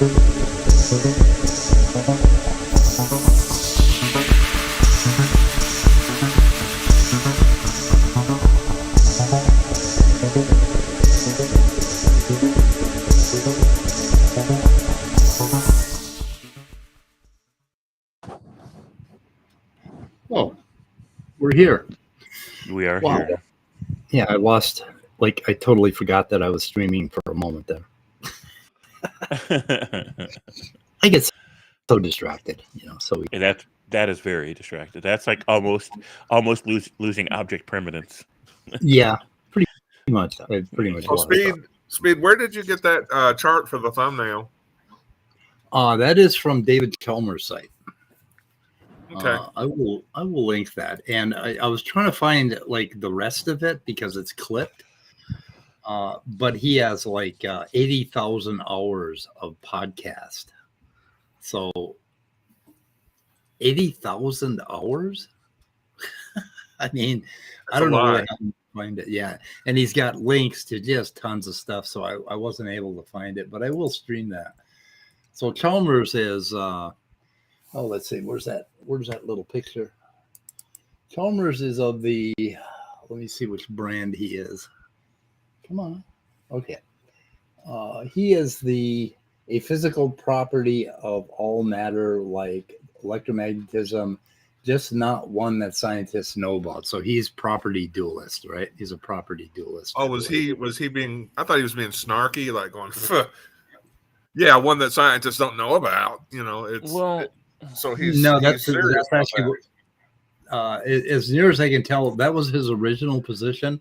Oh, we're here. We are Wow. here. Yeah, I totally forgot that I was streaming for a moment there. I get so distracted, so that is very distracted. That's like almost losing object permanence. Yeah, pretty much. I pretty much. So Speed, where did you get that chart for the thumbnail? That is from David Chalmers' site. Okay. I will link that. And I was trying to find like the rest of it because it's clipped. But he has like 80,000 hours of podcast. So 80,000 hours? I mean, That's I don't know a where lot. I can find it. Yeah. And he's got links to just tons of stuff. So I wasn't able to find it, but I will stream that. So Chalmers is let's see, where's that little picture? Chalmers is of the, let me see which brand he is. Come on. Okay. He is a physical property of all matter like electromagnetism, just not one that scientists know about. So he's property dualist, right? He's a property dualist. Oh, was he being, I thought he was being snarky, like going, yeah, one that scientists don't know about, so he's that's serious about actually as near as I can tell, that was his original position.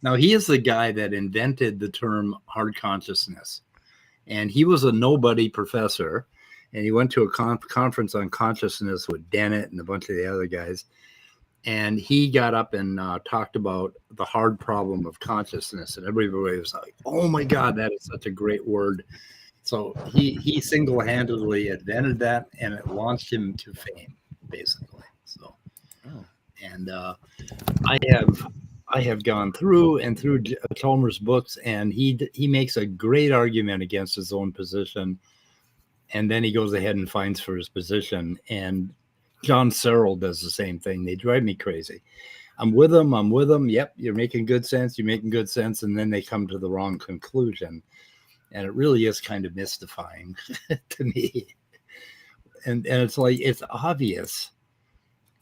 Now, he is the guy that invented the term hard consciousness, and he was a nobody professor, and he went to a conference on consciousness with Dennett and a bunch of the other guys, and he got up and talked about the hard problem of consciousness, and everybody was like, oh my God, that is such a great word. So he single-handedly invented that, and it launched him to fame, basically. So, and I have gone through Chalmers' books, and he makes a great argument against his own position, and then he goes ahead and fights for his position. And John Searle does the same thing. They drive me crazy. I'm with them. Yep, you're making good sense. And then they come to the wrong conclusion. And it really is kind of mystifying to me. And it's like, it's obvious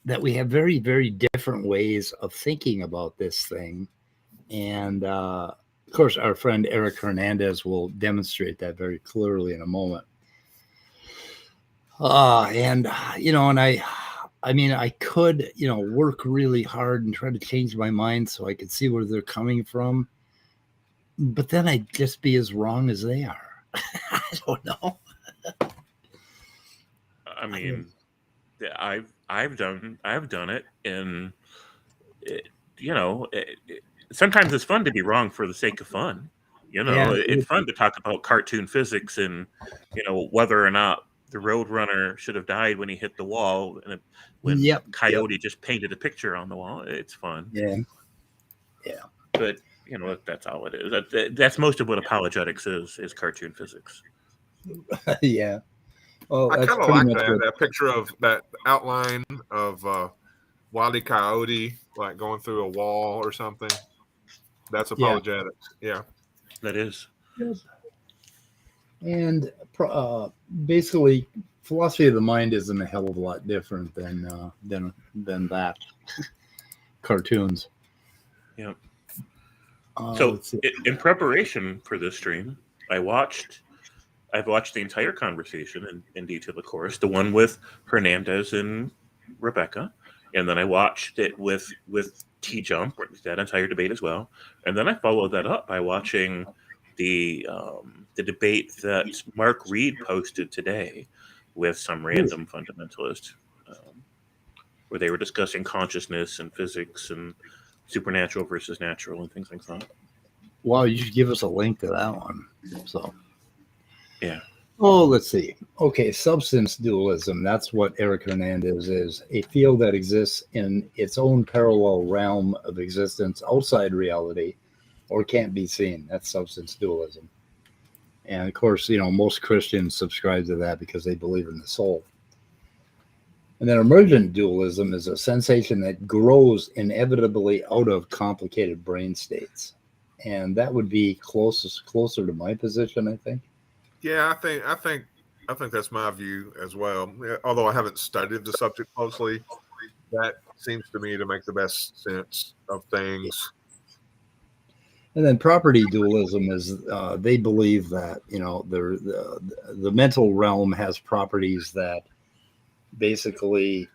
that we have very, very different ways of thinking about this thing. And of course, our friend Eric Hernandez will demonstrate that very clearly in a moment. And I could, work really hard and try to change my mind so I could see where they're coming from. But then I'd just be as wrong as they are. I don't know. I mean, I've done it, and sometimes it's fun to be wrong for the sake of fun. It's fun to talk about cartoon physics and whether or not the Roadrunner should have died when he hit the wall, and when Coyote just painted a picture on the wall. It's fun. Yeah. But that's all it is. That's most of what apologetics is cartoon physics. Yeah. Oh, I kind of like that picture of that outline of Wile E. Coyote like going through a wall or something. That's apologetics. Yeah. That is. Yes. And basically, philosophy of the mind isn't a hell of a lot different than that. Cartoons. Yeah. So in preparation for this stream, I've watched the entire conversation in detail, of course, the one with Hernandez and Rebecca, and then I watched it with Tjump, that entire debate as well, and then I followed that up by watching the debate that Mark Reed posted today with some random fundamentalist, where they were discussing consciousness and physics and supernatural versus natural and things like that. Wow, you should give us a link to that one. So, yeah. Oh, let's see. Okay, substance dualism. That's what Eric Hernandez is. A field that exists in its own parallel realm of existence outside reality or can't be seen. That's substance dualism. And of course, most Christians subscribe to that because they believe in the soul. And then emergent dualism is a sensation that grows inevitably out of complicated brain states. And that would be closer to my position, I think. Yeah, I think that's my view as well. Although I haven't studied the subject closely, that seems to me to make the best sense of things. And then property dualism is they believe that the mental realm has properties that basically.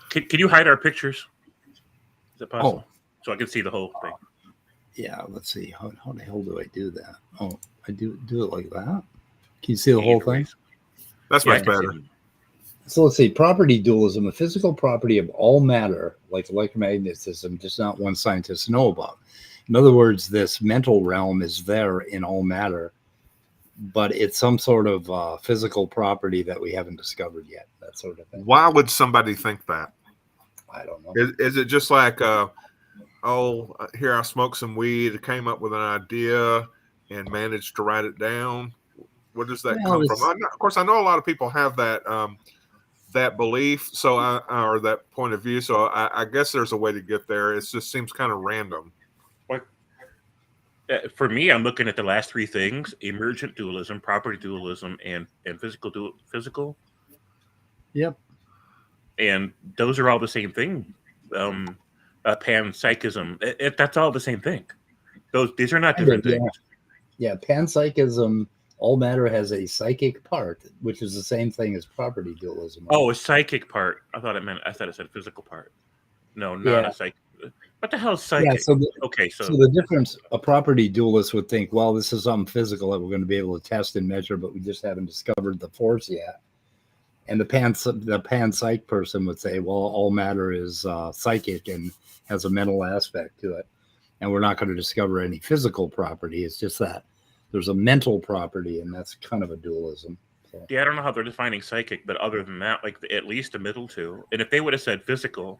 Can you hide our pictures? Is that possible? Oh, so I can see the whole thing. Yeah, let's see. How the hell do I do that? Oh, I do it like that. Can you see the whole thing? That's much better. So let's see. Property dualism, a physical property of all matter, like electromagnetism, just not one scientist know about. In other words, this mental realm is there in all matter, but it's some sort of physical property that we haven't discovered yet. That sort of thing. Why would somebody think that? I don't know. Is it just like, here I smoked some weed, came up with an idea, and managed to write it down? Where does that come from? Of course, I know a lot of people have that that belief, or that point of view. So I guess there's a way to get there. It just seems kind of random. For me, I'm looking at the last three things: emergent dualism, property dualism, and physical. Yep. And those are all the same thing. Panpsychism. That's all the same thing. These are not different things. Yeah, panpsychism. All matter has a psychic part, which is the same thing as property dualism. Oh, a psychic part. I thought it said physical part. No, not a psychic. What the hell is psychic? Yeah, so the difference, a property dualist would think, well, this is something physical that we're going to be able to test and measure, but we just haven't discovered the force yet. And the panpsych person would say, well, all matter is psychic and has a mental aspect to it, and we're not going to discover any physical property. It's just that there's a mental property, and that's kind of a dualism. So. Yeah, I don't know how they're defining psychic, but other than that, like at least a middle two. And if they would have said physical,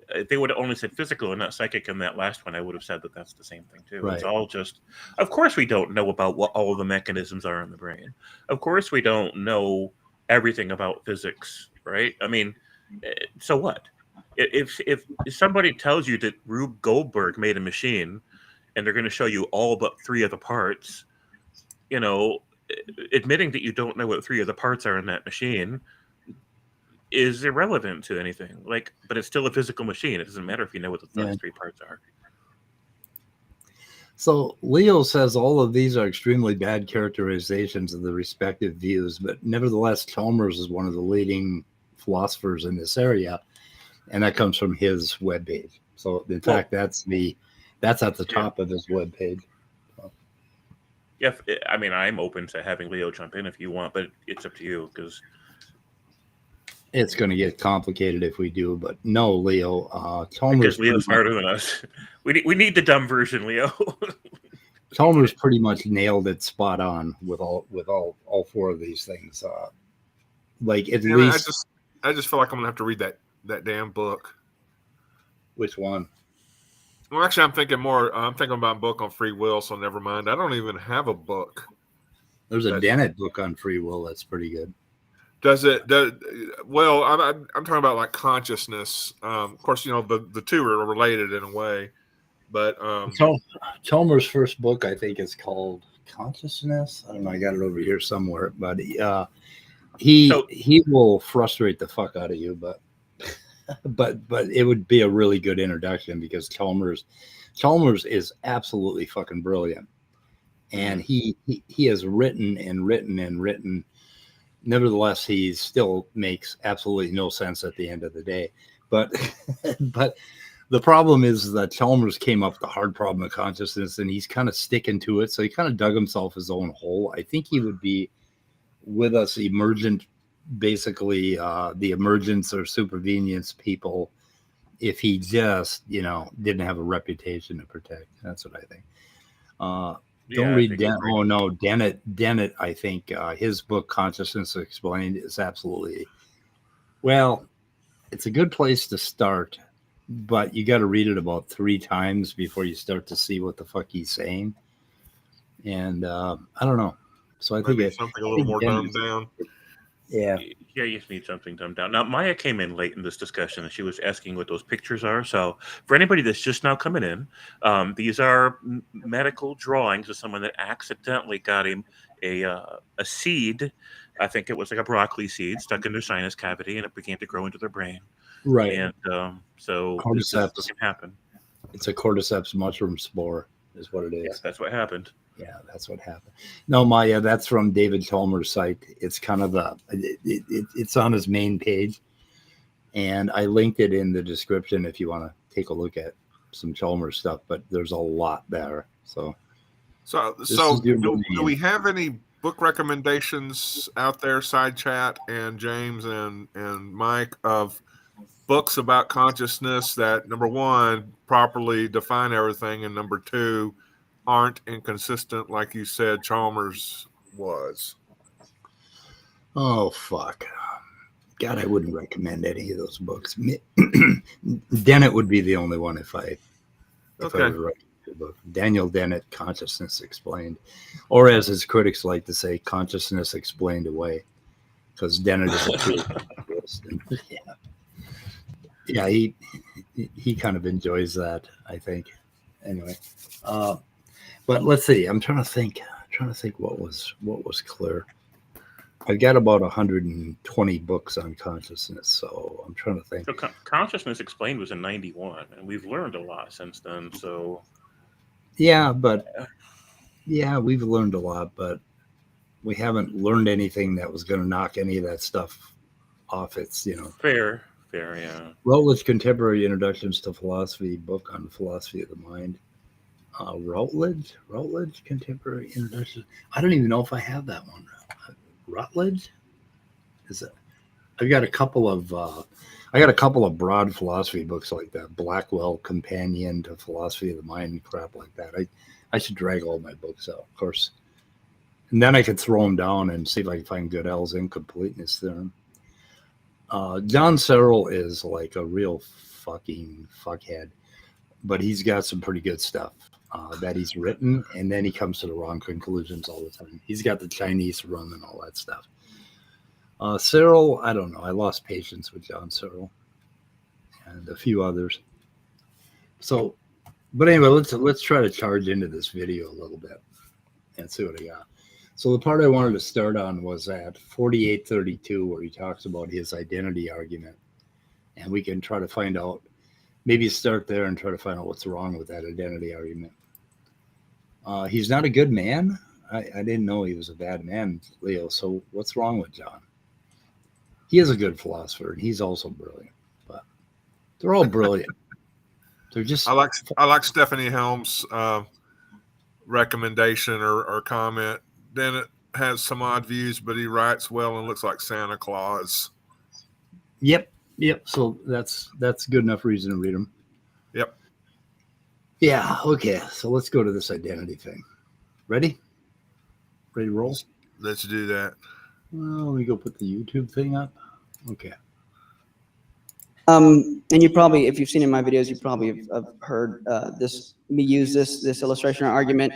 if they would have only said physical and not psychic in that last one, I would have said that that's the same thing too. Right. It's all just, of course, we don't know about what all the mechanisms are in the brain. Of course, we don't know everything about physics, right? I mean, so what? If somebody tells you that Rube Goldberg made a machine and they're going to show you all but three of the parts, admitting that you don't know what three of the parts are in that machine is irrelevant to anything. But it's still a physical machine. It doesn't matter if you know what the three parts are. So Leo says all of these are extremely bad characterizations of the respective views, but nevertheless, Chalmers is one of the leading philosophers in this area, and that comes from his webpage. So in fact, that's at the top of his webpage. Yeah, I mean, I'm open to having Leo jump in if you want, but it's up to you because it's going to get complicated if we do. But no, Leo, Chalmers. Because Leo's smarter than us. We need the dumb version, Leo. Chalmers pretty much nailed it spot on with all four of these things. At least, I just feel like I'm gonna have to read that damn book. Which one? Well, actually, I'm thinking about a book on free will, so never mind. I don't even have a book. There's a Dennett book on free will that's pretty good. Well, I'm talking about like consciousness. Of course, the two are related in a way, but Chalmers' first book, I think, is called Consciousness. I don't know. I got it over here somewhere, but he will frustrate the fuck out of you, but it would be a really good introduction because Chalmers is absolutely fucking brilliant, and he has written and written and written. Nevertheless, he still makes absolutely no sense at the end of the day. But the problem is that Chalmers came up with the hard problem of consciousness, and he's kind of sticking to it. So he kind of dug himself his own hole. I think he would be with us emergent, basically the emergence or supervenience people, if he just didn't have a reputation to protect. That's what I think. Don't read Dennett. Oh no, Dennett. I think his book Consciousness Explained is absolutely it's a good place to start, but you got to read it about 3 times before you start to see what the fuck he's saying. And I don't know. So I think something a little more dumbed down. Yeah. Yeah, you just need something dumbed down. Now, Maya came in late in this discussion, and she was asking what those pictures are. So, for anybody that's just now coming in, these are medical drawings of someone that accidentally got a seed. I think it was like a broccoli seed stuck in their sinus cavity, and it began to grow into their brain. Right. And so this can happen. It's a cordyceps mushroom spore, is what it is. Yeah, that's what happened. Yeah, that's what happened. No, Maya, that's from David Chalmers' site. It's kind of it's on his main page, and I linked it in the description if you want to take a look at some Chalmers stuff. But there's a lot there. So do we have any book recommendations out there, side chat and James and Mike, of books about consciousness that, number one, properly define everything, and number two, aren't inconsistent, like you said Chalmers was? Oh, fuck. God, I wouldn't recommend any of those books. Dennett would be the only one if I would recommend a book. Daniel Dennett, Consciousness Explained. Or as his critics like to say, Consciousness Explained Away. Because Dennett is a true Yeah, he kind of enjoys that, I think. Anyway. But let's see. I'm trying to think what was clear. I got about 120 books on consciousness, so I'm trying to think. So Consciousness Explained was in '91, and we've learned a lot since then. So yeah, we've learned a lot, but we haven't learned anything that was going to knock any of that stuff off its, Fair, yeah. Routledge Contemporary Introductions to Philosophy, book on the philosophy of the mind. Routledge Contemporary Introduction. I don't even know if I have that one. Routledge? Is it? I've got a couple of broad philosophy books like that. Blackwell Companion to Philosophy of the Mind and crap like that. I should drag all my books out, of course. And then I could throw them down and see if I can find Gödel's incompleteness theorem. John Searle is like a real fucking fuckhead, but he's got some pretty good stuff that he's written, and then he comes to the wrong conclusions all the time. He's got the Chinese run and all that stuff. Searle, I don't know. I lost patience with John Searle and a few others. So, but anyway, let's try to charge into this video a little bit and see what I got. So the part I wanted to start on was at 4832, where he talks about his identity argument, and we can try to find out. Maybe start there and try to find out what's wrong with that identity argument. He's not a good man. I didn't know he was a bad man, Leo. So what's wrong with John? He is a good philosopher, and he's also brilliant. But they're all brilliant. They're just. I like Stephanie Helm's recommendation or comment. Dennett has some odd views, but he writes well and looks like Santa Claus. Yep. So that's good enough reason to read them. Yep. Yeah. Okay. So let's go to this identity thing. Ready to roll? Let's do that. Well, let me go put the YouTube thing up. Okay. And you probably, if you've seen in my videos, you probably have heard me use this illustration or argument,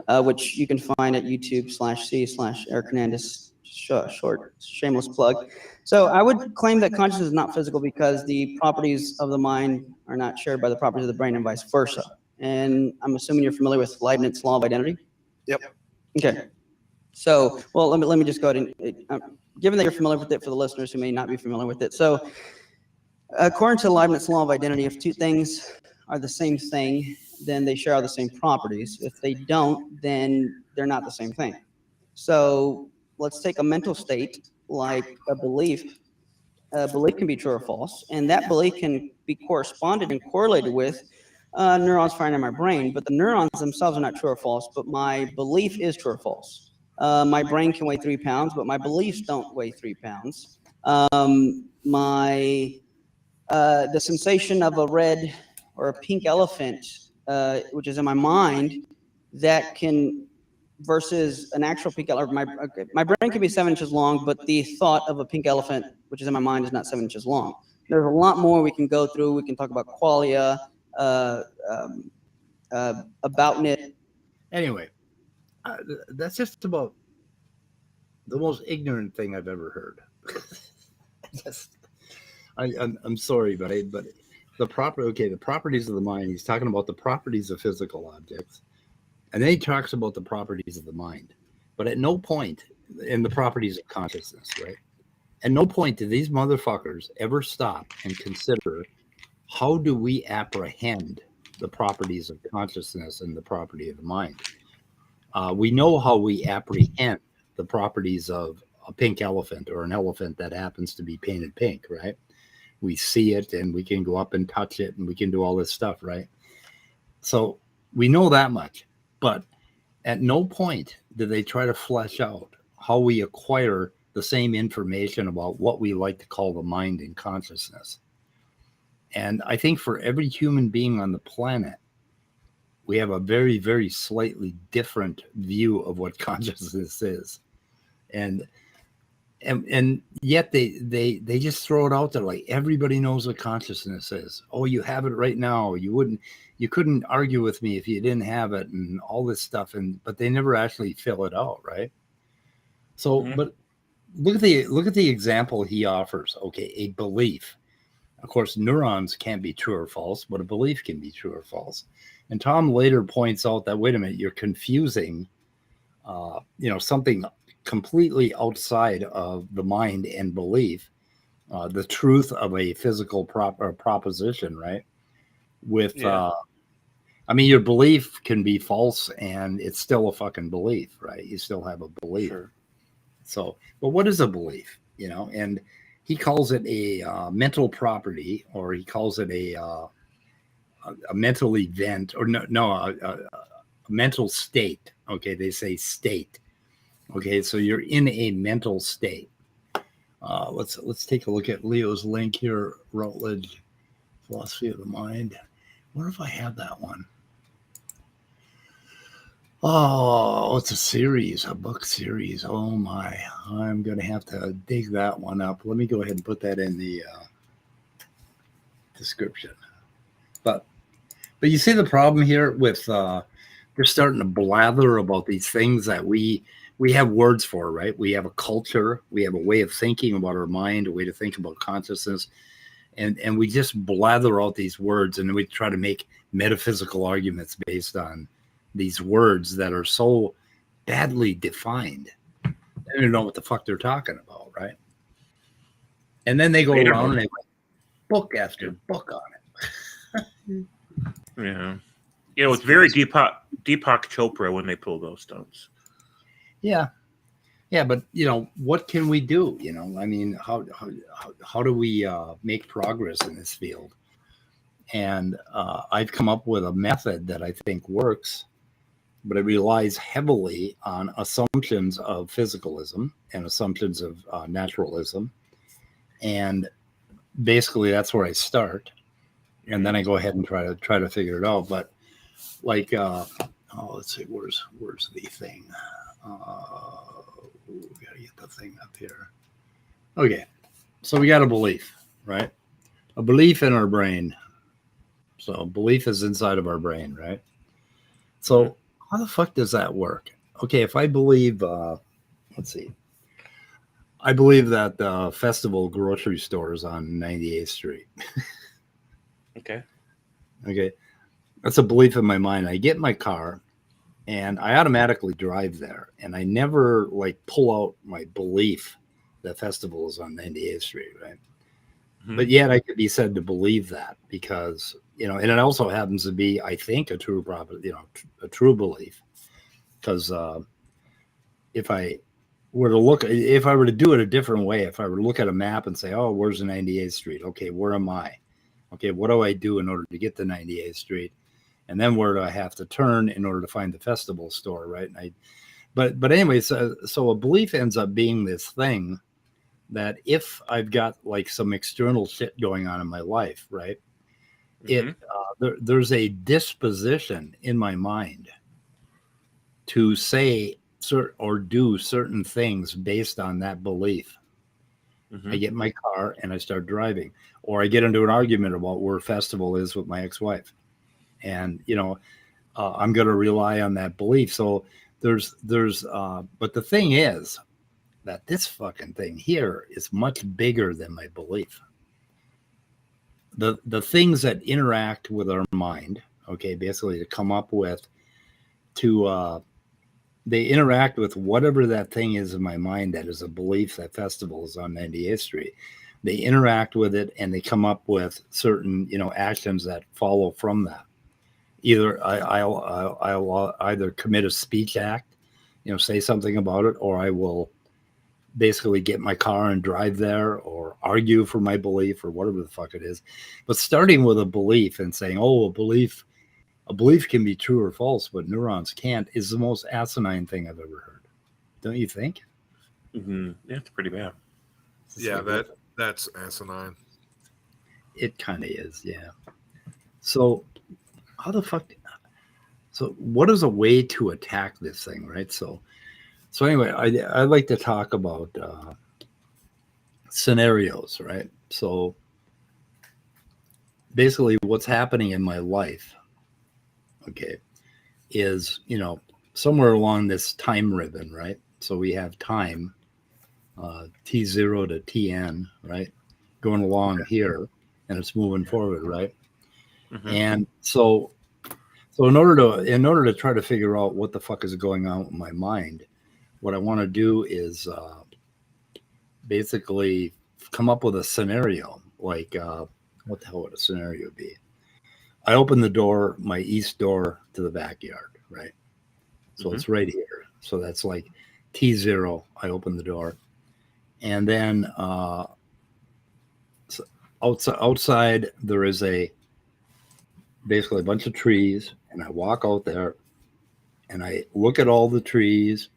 which you can find at YouTube/C/Eric Hernandez. Short shameless plug. So I would claim that consciousness is not physical because the properties of the mind are not shared by the properties of the brain and vice versa. And I'm assuming you're familiar with Leibniz's law of identity? Yep. Okay. So, well, let me just go ahead and, given that you're familiar with it, for the listeners who may not be familiar with it. So according to Leibniz's law of identity, if two things are the same thing, then they share all the same properties. If they don't, then they're not the same thing. So let's take a mental state like a belief. A belief can be true or false, and that belief can be corresponded and correlated with neurons firing in my brain, but the neurons themselves are not true or false, but my belief is true or false. My brain can weigh 3 pounds, but my beliefs don't weigh 3 pounds. The sensation of a red or a pink elephant, which is in my mind, that can versus an actual pink elephant. My brain can be 7 inches long, but the thought of a pink elephant, which is in my mind, is not 7 inches long. There's a lot more we can go through. We can talk about qualia, aboutness. Anyway, that's just about the most ignorant thing I've ever heard. I'm sorry, but the properties of the mind. He's talking about the properties of physical objects, and then he talks about the properties of the mind. But at no point in the properties of consciousness, right? At no point do these motherfuckers ever stop and consider how do we apprehend the properties of consciousness and the property of the mind. We know how we apprehend the properties of a pink elephant or an elephant that happens to be painted pink, right? We see it and we can go up and touch it and we can do all this stuff, right? So we know that much, but at no point do they try to flesh out how we acquire the same information about what we like to call the mind and consciousness. And I think for every human being on the planet, we have a very, very slightly different view of what consciousness is. And yet they just throw it out there like everybody knows what consciousness is. Oh, you have it right now. You couldn't argue with me if you didn't have it and all this stuff. But they never actually fill it out, right? So, but look at the example he offers. Okay, a belief. Of course, neurons can't be true or false, but a belief can be true or false. And Tom later points out that, wait a minute, you're confusing, something completely outside of the mind and belief, the truth of a physical proposition, right? With, your belief can be false and it's still a fucking belief, right? You still have a belief. Sure. So, but what is a belief, And he calls it a mental property, or he calls it a mental event, or a mental state. Okay, they say state. Okay, so you're in a mental state. Let's take a look at Leo's link here, Routledge, Philosophy of the Mind. What if I have that one? Oh, it's a book series. Oh my, I'm going to have to dig that one up. Let me go ahead and put that in the description. But you see the problem here with they're starting to blather about these things that we have words for, right? We have a culture, we have a way of thinking about our mind, a way to think about consciousness, and we just blather out these words, and then we try to make metaphysical arguments based on these words that are so badly defined. They don't know what the fuck they're talking about, right? And then they go around and they write book after book on it. Yeah. It's very Deepak Chopra when they pull those stunts. Yeah. Yeah, but what can we do? How do we make progress in this field? And I've come up with a method that I think works, but it relies heavily on assumptions of physicalism and assumptions of naturalism. And basically that's where I start. And then I go ahead and try to figure it out. But like, let's see, where's the thing? We gotta get the thing up here. Okay. So we got a belief, right? A belief in our brain. So belief is inside of our brain, right? So how the fuck does that work? Okay, if I believe, let's see. I believe that the Festival grocery store is on 98th Street. Okay. That's a belief in my mind. I get in my car and I automatically drive there. And I never pull out my belief that Festival is on 98th Street, right? Mm-hmm. But yet I could be said to believe that because, and it also happens to be, I think, a true belief. Because if I were to do it a different way, if I were to look at a map and say, oh, where's the 98th Street? Okay, where am I? Okay, what do I do in order to get to 98th Street? And then where do I have to turn in order to find the Festival store, right? But anyway, so a belief ends up being this thing that if I've got some external shit going on in my life, right? Mm-hmm. There's a disposition in my mind to say or do certain things based on that belief. Mm-hmm. I get in my car and I start driving, or I get into an argument about where Festival is with my ex-wife, and I'm going to rely on that belief. So there's but the thing is, that this fucking thing here is much bigger than my belief. The things that interact with our mind, okay, basically to come up with, they interact with whatever that thing is in my mind that is a belief that festival is on 98th Street. They interact with it and they come up with certain, actions that follow from that. Either I'll either commit a speech act, say something about it, or I will basically get my car and drive there or argue for my belief or whatever the fuck it is. But starting with a belief and saying, oh, a belief can be true or false, but neurons can't, is the most asinine thing I've ever heard. Don't you think? Mm-hmm. Yeah, it's pretty bad. Yeah, that's asinine. It kind of is, yeah. So how the fuck? So what is a way to attack this thing, right? So anyway, I'd like to talk about scenarios, right? So basically what's happening in my life, okay, is, somewhere along this time ribbon, right? So we have time, T0 to TN, right? Going along here, and it's moving forward, right? Mm-hmm. And so in order to try to figure out what the fuck is going on in my mind, what I want to do is basically come up with a scenario. Like, what the hell would a scenario be? I open the door, my east door to the backyard, right? So It's right here. So that's like T0. I open the door. And then so outside there is basically a bunch of trees. And I walk out there and I look at all the trees.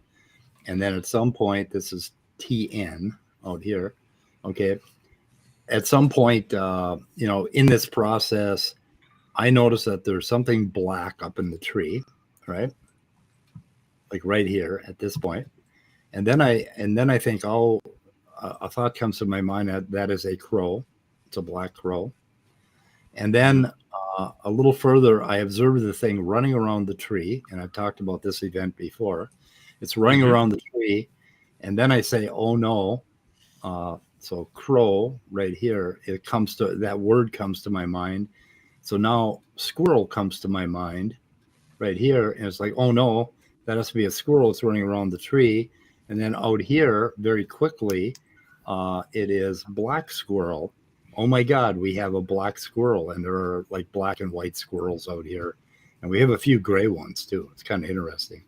And then at some point, this is TN out here. Okay. At some point, in this process, I notice that there's something black up in the tree, right? Like right here at this point. And then I think, a thought comes to my mind that is a crow. It's a black crow. And then a little further, I observe the thing running around the tree. And I've talked about this event before. It's running around the tree. And then I say, oh no. So crow right here, that word comes to my mind. So now squirrel comes to my mind right here. And it's like, oh no, that has to be a squirrel. It's running around the tree. And then out here, very quickly, it is black squirrel. Oh my God, we have a black squirrel. And there are like black and white squirrels out here. And we have a few gray ones too. It's kind of interesting.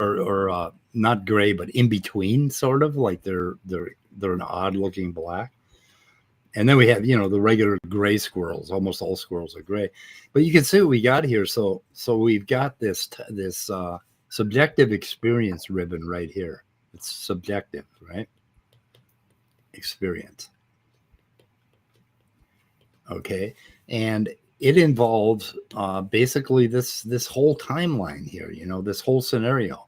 Or not gray, but in between, sort of like they're an odd looking black. And then we have, the regular gray squirrels. Almost all squirrels are gray, but you can see what we got here. So we've got this subjective experience ribbon right here. It's subjective, right? Experience. Okay. And it involves basically this whole timeline here, this whole scenario.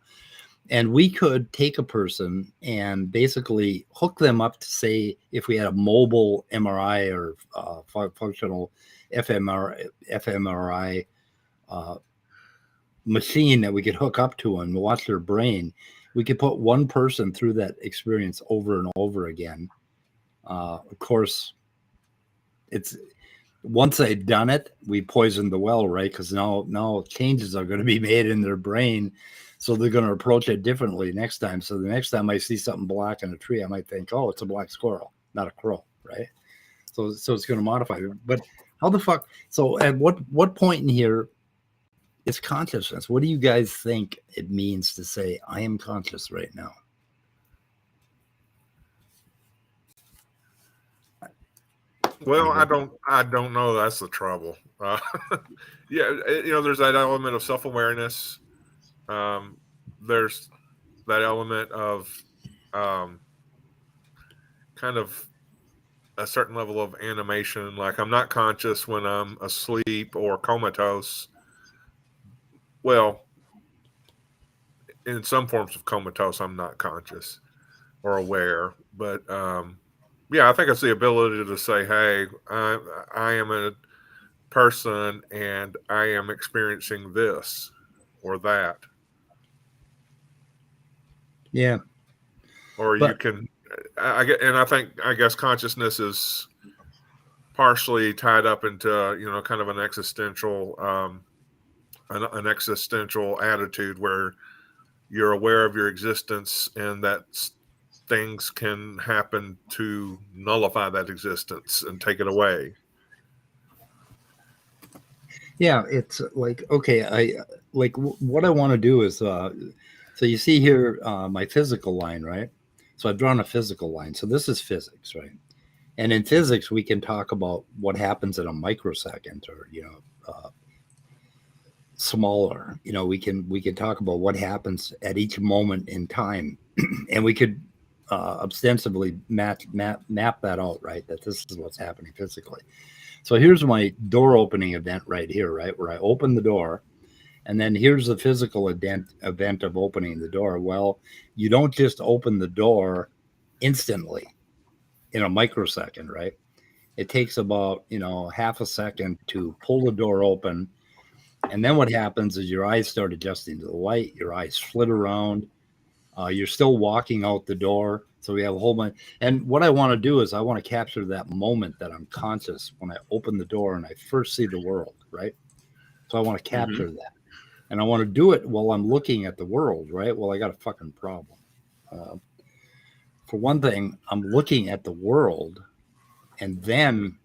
And we could take a person and basically hook them up to, say, if we had a mobile MRI or functional fMRI machine that we could hook up to and watch their brain, we could put one person through that experience over and over again. Of course, once they've done it, we poisoned the well, right? Because now changes are going to be made in their brain. So they're going to approach it differently next time. So the next time I see something black in a tree, I might think, oh, it's a black squirrel, not a crow, right? So it's going to modify it. But how the fuck? So at what point in here is consciousness? What do you guys think it means to say, I am conscious right now? Well, I don't know. That's the trouble. Yeah, there's that element of self-awareness. There's that element of kind of a certain level of animation. Like, I'm not conscious when I'm asleep or comatose. Well, in some forms of comatose, I'm not conscious or aware. But yeah, I think it's the ability to say, hey, I am a person and I am experiencing this or that. Yeah. Or you can, I guess consciousness is partially tied up into, you know, kind of an existential attitude where you're aware of your existence and that things can happen to nullify that existence and take it away. Yeah, it's like, okay, what I want to do is, so you see here my physical line, right? So I've drawn a physical line. So this is physics, right? And in physics, we can talk about what happens in a microsecond, or, you know, smaller. You know, we can talk about what happens at each moment in time, and we could ostensibly map that out, right? That this is what's happening physically. So here's my door opening event right here, right? Where I open the door, and then here's the physical event of opening the door. Well, you don't just open the door instantly in a microsecond, right? It takes about, you know, half a second to pull the door open. And then what happens is your eyes start adjusting to the light, your eyes flit around, you're still walking out the door. So we have a whole bunch. And what I want to do is I want to capture that moment that I'm conscious when I open the door and I first see the world, right? So I want to capture that. And I want to do it while I'm looking at the world, right? Well, I got a fucking problem. For one thing, I'm looking at the world, and then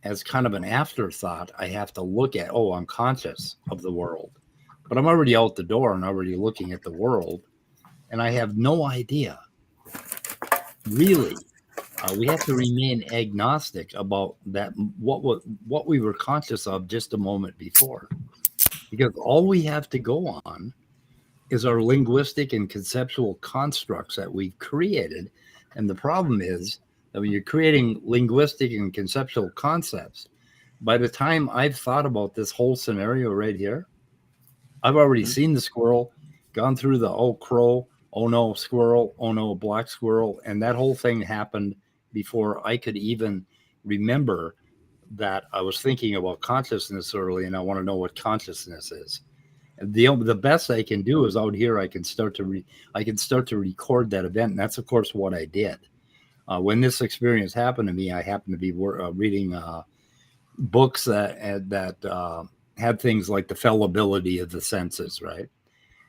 as kind of an afterthought, I have to look at, oh, I'm conscious of the world. But I'm already out the door and already looking at the world, and I have no idea. Really, we have to remain agnostic about that, what we were conscious of just a moment before. Because all we have to go on is our linguistic and conceptual constructs that we've created. And the problem is that when you're creating linguistic and conceptual concepts, by the time I've thought about this whole scenario right here, I've already seen the squirrel, gone through the, oh, crow, oh no, squirrel, oh no, black squirrel. And that whole thing happened before I could even remember that I was thinking about consciousness early, and I want to know what consciousness is. And the best I can do is out here, I can start to record that event. And that's, of course, what I did. When this experience happened to me, I happened to be reading books that had things like the fallibility of the senses, right?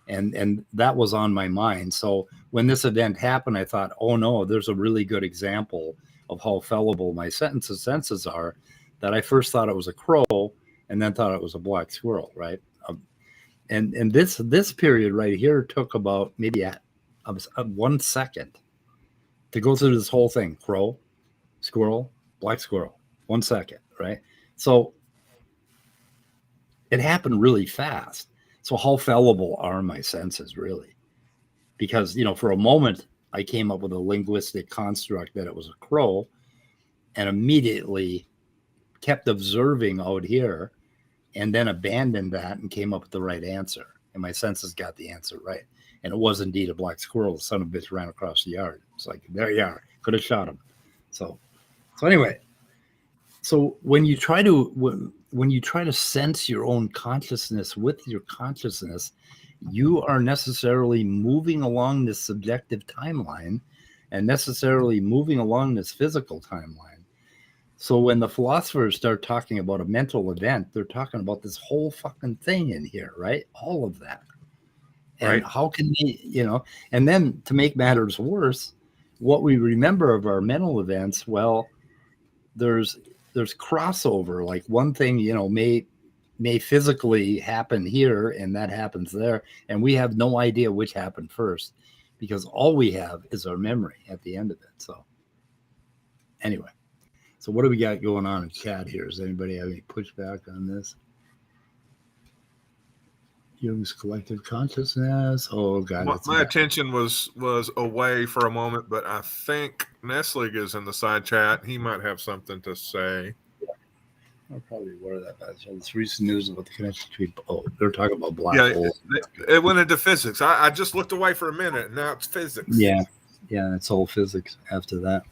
And that was on my mind. So when this event happened, I thought, oh no, there's a really good example of how fallible my senses are, that I first thought it was a crow and then thought it was a black squirrel, right? And this period right here took about maybe 1 second to go through this whole thing. Crow, squirrel, black squirrel, 1 second, right? So it happened really fast. So how fallible are my senses really? Because, you know, for a moment, I came up with a linguistic construct that it was a crow, and immediately kept observing out here, and then abandoned that and came up with the right answer. And my senses got the answer right. And it was indeed a black squirrel. The son of a bitch ran across the yard. It's like, there you are. Could have shot him. So anyway, so when you try to sense your own consciousness with your consciousness, you are necessarily moving along this subjective timeline and necessarily moving along this physical timeline. So when the philosophers start talking about a mental event, they're talking about this whole fucking thing in here, right? All of that. And right. How can they, you know, and then to make matters worse, what we remember of our mental events, well, there's crossover. Like one thing, you know, may physically happen here and that happens there. And we have no idea which happened first, because all we have is our memory at the end of it. So anyway. So what do we got going on in chat here? Does anybody have any pushback on this? Jung's collective consciousness. Oh God! My attention was away for a moment, but I think Nestlig is in the side chat. He might have something to say. I'll probably aware of that. It's recent news about the connection between. Oh, they're talking about black holes. It went into physics. I just looked away for a minute, and now it's physics. Yeah, it's all physics after that.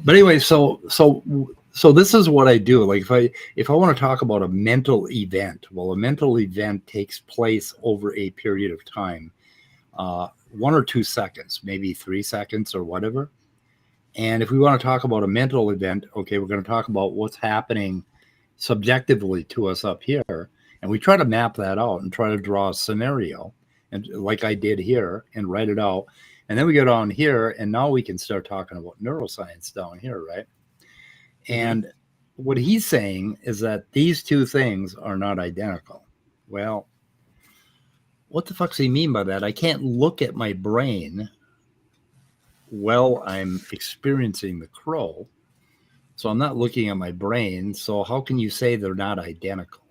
But anyway, so this is what I do. Like if I want to talk about a mental event, well, a mental event takes place over a period of time. 1 or 2 seconds, maybe 3 seconds or whatever. And if we want to talk about a mental event, okay, we're going to talk about what's happening subjectively to us up here. And we try to map that out and try to draw a scenario, and like I did here, and write it out. And then we go down here, and now we can start talking about neuroscience down here, right? And what he's saying is that these two things are not identical. Well, what the fuck's he mean by that? I can't look at my brain while I'm experiencing the crow. So I'm not looking at my brain. So how can you say they're not identical?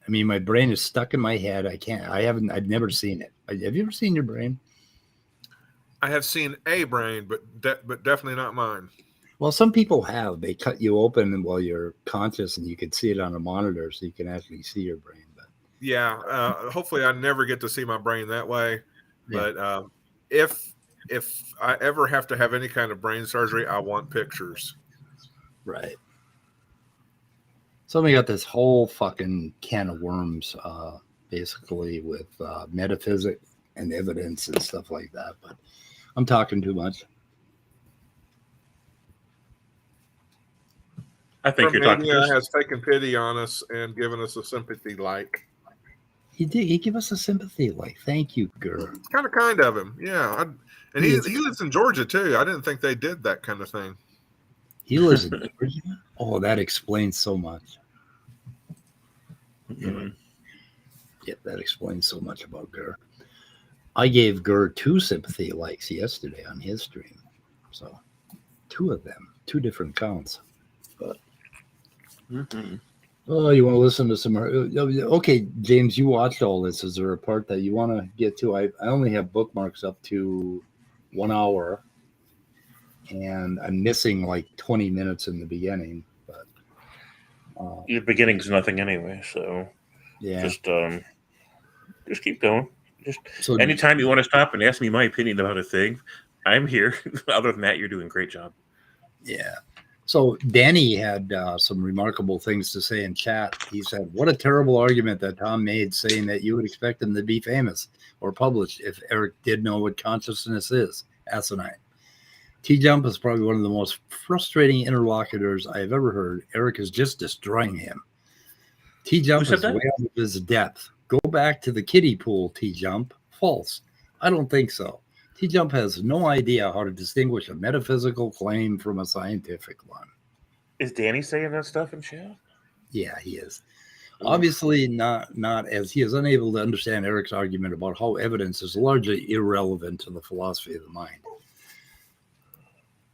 I mean, my brain is stuck in my head. I've never seen it. Have you ever seen your brain? I have seen a brain, but definitely not mine. Well, some people have. They cut you open while you're conscious, and you can see it on a monitor, so you can actually see your brain. But yeah, hopefully I never get to see my brain that way. Yeah. But if I ever have to have any kind of brain surgery, I want pictures. Right. So we got this whole fucking can of worms, basically, with metaphysics and evidence and stuff like that. But I'm talking too much. I think you're talking. Media has taken pity on us and given us a sympathy like. He did. He gave us a sympathy like. Thank you, Gur. It's kind of him. Yeah. And he lives in Georgia, too. I didn't think they did that kind of thing. He lives in Georgia? Oh, that explains so much. Mm-hmm. Yeah, that explains so much about Gur. I gave Gur 2 sympathy likes yesterday on his stream. So 2 of them, 2 different counts. But oh, you want to listen to some? Okay, James, you watched all this. Is there a part that you want to get to? I only have bookmarks up to 1 hour, and I'm missing like 20 minutes in the beginning. But your beginning's nothing anyway, so yeah, just keep going. So anytime you want to stop and ask me my opinion about a thing, I'm here. Other than that, you're doing a great job. Yeah. So Danny had some remarkable things to say in chat. He said, "What a terrible argument that Tom made, saying that you would expect him to be famous or published if Eric did know what consciousness is. Asinine. Tjump is probably one of the most frustrating interlocutors I have ever heard. Eric is just destroying him. Tjump is way out of his depth. Go back to the kiddie pool, Tjump. False. I don't think so. Tjump has no idea how to distinguish a metaphysical claim from a scientific one." Is Danny saying that stuff in chat? Yeah, he is. Obviously not as he is unable to understand Eric's argument about how evidence is largely irrelevant to the philosophy of the mind.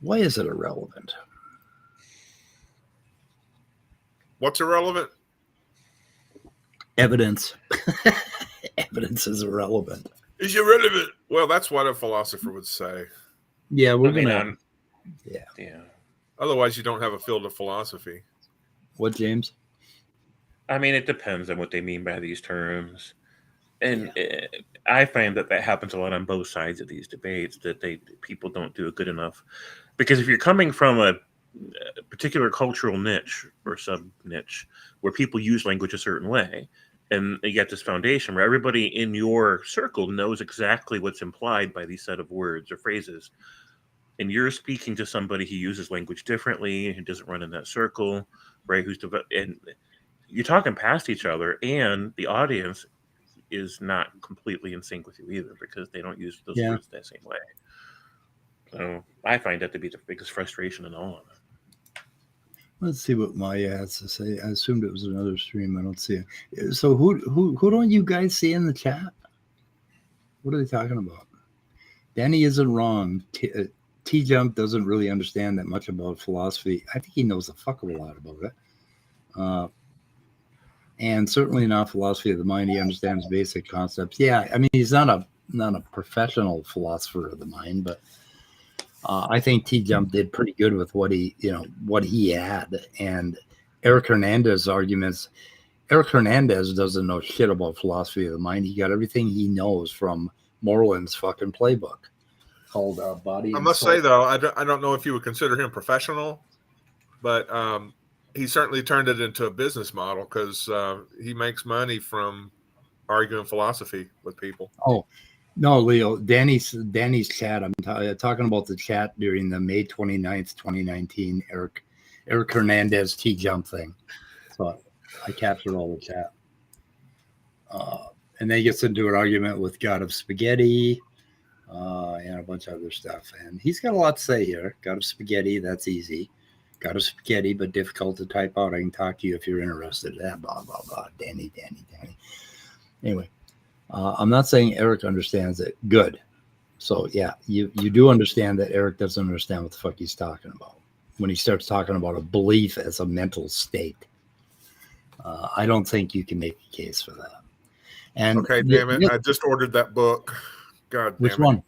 Why is it irrelevant? What's irrelevant? Evidence. Evidence is irrelevant. Is irrelevant. Well, that's what a philosopher would say. Yeah, we're gonna. Yeah. Otherwise, you don't have a field of philosophy. What, James? I mean, it depends on what they mean by these terms, and I find that happens a lot on both sides of these debates. That people don't do a good enough, because if you're coming from a particular cultural niche or sub niche where people use language a certain way, and you get this foundation where everybody in your circle knows exactly what's implied by these set of words or phrases, and you're speaking to somebody who uses language differently, who doesn't run in that circle, right? And you're talking past each other, and the audience is not completely in sync with you either because they don't use those words that same way. So I find that to be the biggest frustration in all of it. Let's see what Maya has to say. I assumed it was another stream. I don't see it. So who don't you guys see in the chat? What are they talking about? Danny isn't wrong. Tjump doesn't really understand that much about philosophy. I think he knows a fuck of a lot about it. And certainly not philosophy of the mind. He understands basic concepts. Yeah, I mean, he's not a professional philosopher of the mind, but I think Tjump did pretty good with what he had. And Eric Hernandez's arguments. Eric Hernandez doesn't know shit about philosophy of the mind. He got everything he knows from Moreland's fucking playbook called Body. I must say though, I don't know if you would consider him professional, but he certainly turned it into a business model because he makes money from arguing philosophy with people. Oh, No, Leo, Danny's chat. I'm talking about the chat during the May 29th, 2019 Eric Hernandez Tjump thing. So I captured all the chat. And then he gets into an argument with God of Spaghetti and a bunch of other stuff. And he's got a lot to say here. God of Spaghetti, that's easy. God of Spaghetti, but difficult to type out. I can talk to you if you're interested. Blah, blah, blah. Danny. Anyway. I'm not saying Eric understands it. Good. So, yeah, you do understand that Eric doesn't understand what the fuck he's talking about when he starts talking about a belief as a mental state. I don't think you can make a case for that. And okay, damn it. I just ordered that book. God damn it. Which one?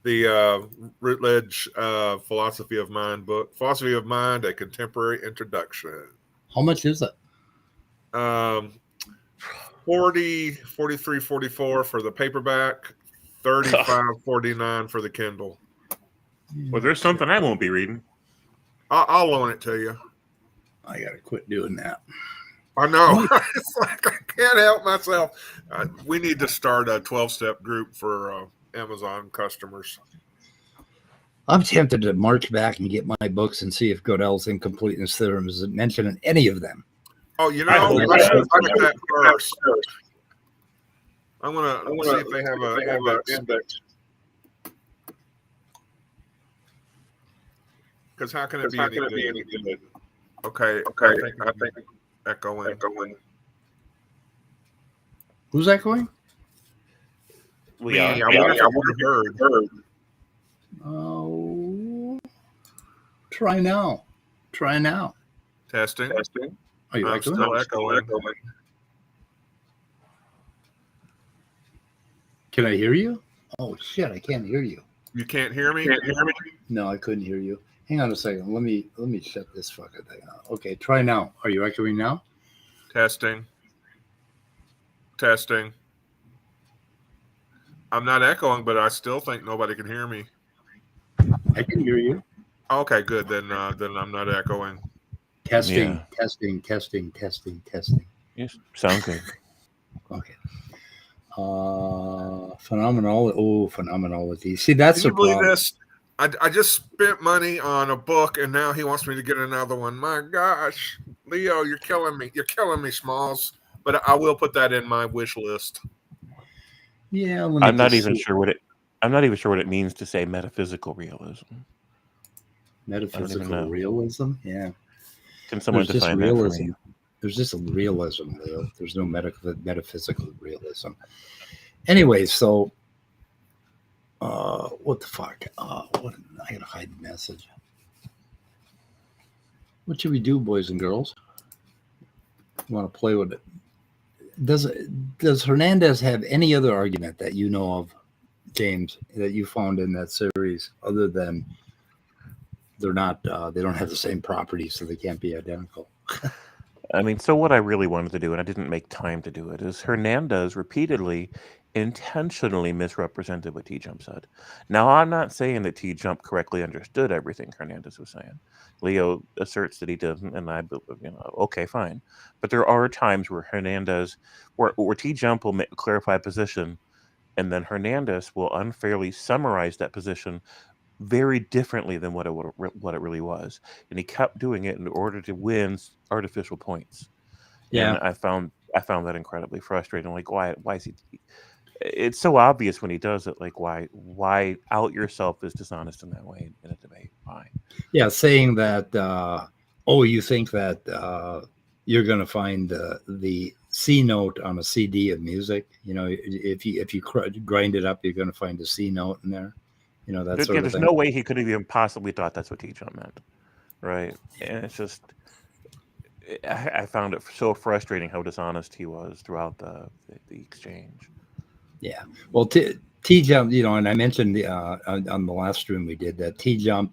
The Routledge Philosophy of Mind book. Philosophy of Mind, A Contemporary Introduction. How much is it? 40, 43, 44 for the paperback, 35.49 for the Kindle. Well, there's something I won't be reading. I'll loan it to you. I gotta quit doing that. I know. It's like I can't help myself. We need to start a 12-step group for Amazon customers. I'm tempted to march back and get my books and see if Gödel's incompleteness theorem is mentioned in any of them. Oh, you know, I should look at that first. I want to see if they have an index. Because how can it be any good? Okay. I think echoing. Who's echoing? We I are. wonder if I would have heard. Oh, try now. Testing. Are you I'm echoing? still echoing. Can I hear you? Oh shit, I can't hear you. You can't hear me? No, I couldn't hear you. Hang on a second. Let me shut this fucking thing out. Okay, try now. Are you echoing now? Testing. I'm not echoing, but I still think nobody can hear me. I can hear you. Okay, good. Then I'm not echoing. Testing. Yes, sound good. Okay. Phenomenology. See, that's Can the you believe problem. this? I just spent money on a book, and now he wants me to get another one. My gosh, Leo, you're killing me. You're killing me, Smalls. But I will put that in my wish list. Yeah, I'm not even sure what it means to say metaphysical realism. Metaphysical realism? Yeah. Can someone define that for me? There's just a realism, Leo. There's no metaphysical realism. Anyway, so what the fuck? I gotta hide the message. What should we do, boys and girls? You want to play with it? Does Hernandez have any other argument that you know of, James, that you found in that series, other than they're not they don't have the same properties, so they can't be identical? I mean, so what I really wanted to do, and I didn't make time to do it, is Hernandez repeatedly, intentionally misrepresented what Tjump said. Now, I'm not saying that Tjump correctly understood everything Hernandez was saying. Leo asserts that he doesn't, and I, okay, fine. But there are times where Hernandez, where Tjump will clarify a position, and then Hernandez will unfairly summarize that position very differently than what it really was, and he kept doing it in order to win artificial points. Yeah, and I found that incredibly frustrating. Like, why is he? It's so obvious when he does it. Like, why out yourself as dishonest in that way in a debate? Why? Yeah, saying that. You think that you're going to find the C note on a CD of music? You know, if you grind it up, you're going to find a C note in there. You know, that sort of there's thing. no way he could have even possibly thought that's what Tjump meant, right? And it's just, I found it so frustrating how dishonest he was throughout the exchange. Yeah, well, Tjump, you know, and I mentioned on the last stream we did that Tjump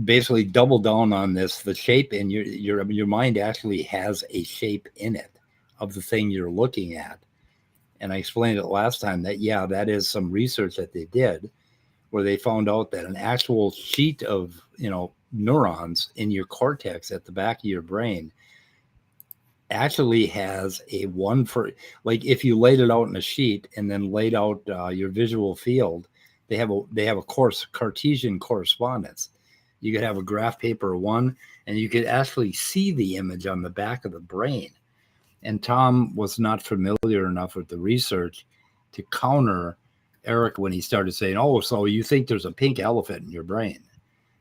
basically doubled down on this. The shape in your mind actually has a shape in it of the thing you're looking at, and I explained it last time that that is some research that they did, where they found out that an actual sheet of, neurons in your cortex at the back of your brain actually has a one for, like, if you laid it out in a sheet and then laid out your visual field, they have a course Cartesian correspondence. You could have a graph paper one, and you could actually see the image on the back of the brain. And Tom was not familiar enough with the research to counter Eric when he started saying, "Oh, so you think there's a pink elephant in your brain?"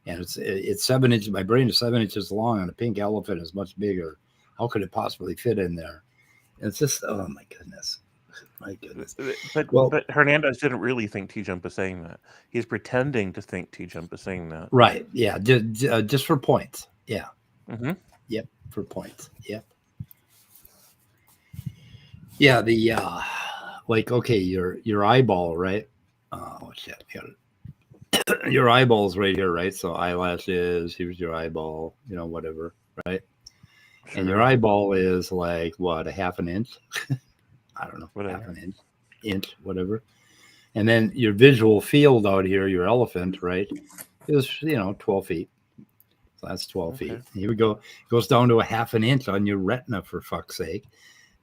And it's 7 inches. My brain is 7 inches long, and a pink elephant is much bigger. How could it possibly fit in there? It's just, oh my goodness. My goodness. But Hernandez didn't really think Tjump is saying that. He's pretending to think Tjump is saying that. Right. Yeah. Just for points. Yeah. Mm-hmm. Yep. For points. Yep. Yeah. The like, okay, your eyeball, right? Oh shit. Your eyeball's right here, right? So eyelashes. Here's your eyeball. Whatever, right? Sure. And your eyeball is like what, a half an inch? I don't know, whatever. Half an inch, whatever. And then your visual field out here, your elephant, right, is 12 feet. So that's 12 feet. Here we go. It goes down to a half an inch on your retina, for fuck's sake.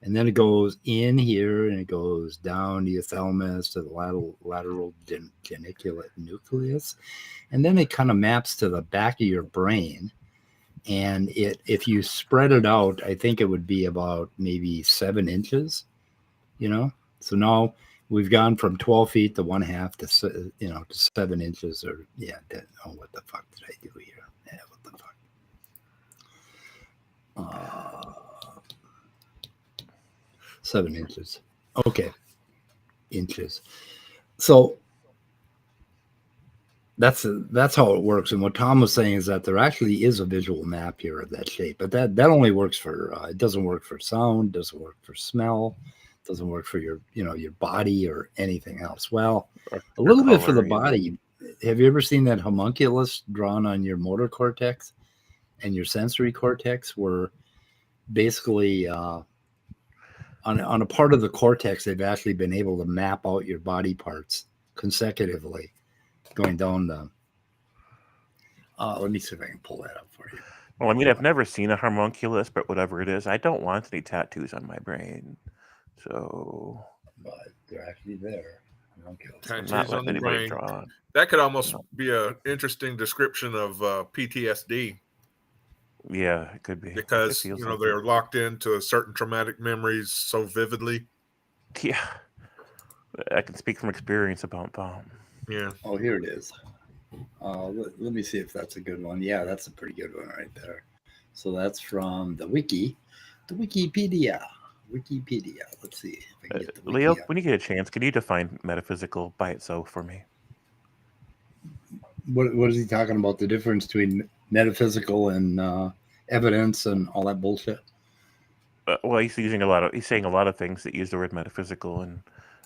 And then it goes in here and it goes down to your thalamus, to the lateral geniculate nucleus. And then it kind of maps to the back of your brain. And if you spread it out, I think it would be about maybe 7 inches, So now we've gone from 12 feet to 1/2 to 7 inches, or what the fuck did I do here? Yeah, what the fuck? 7 inches. Okay. Inches. So that's how it works. And what Tom was saying is that there actually is a visual map here of that shape, but that only works for it doesn't work for sound, doesn't work for smell, doesn't work for your your body or anything else. Well, a little bit for the body. Have you ever seen that homunculus drawn on your motor cortex and your sensory cortex, where basically on a part of the cortex they've actually been able to map out your body parts consecutively, going down the let me see if I can pull that up for you. Well, I mean, I've never seen a homunculus, but whatever it is, I don't want any tattoos on my brain. So, but they're actually there. Tattoos on the brain. That could almost be an interesting description of PTSD. Yeah, it could be, because they're locked into certain traumatic memories so vividly. Yeah, I can speak from experience about that. Yeah. Oh, here it is. Let me see if that's a good one. Yeah, that's a pretty good one right there. So that's from the Wikipedia. Let's see if I can get the Wiki Leo, up. when you get a chance, can you define metaphysical by itself for me? What is he talking about? The difference between metaphysical and evidence and all that bullshit? Well, he's saying a lot of things that use the word metaphysical, and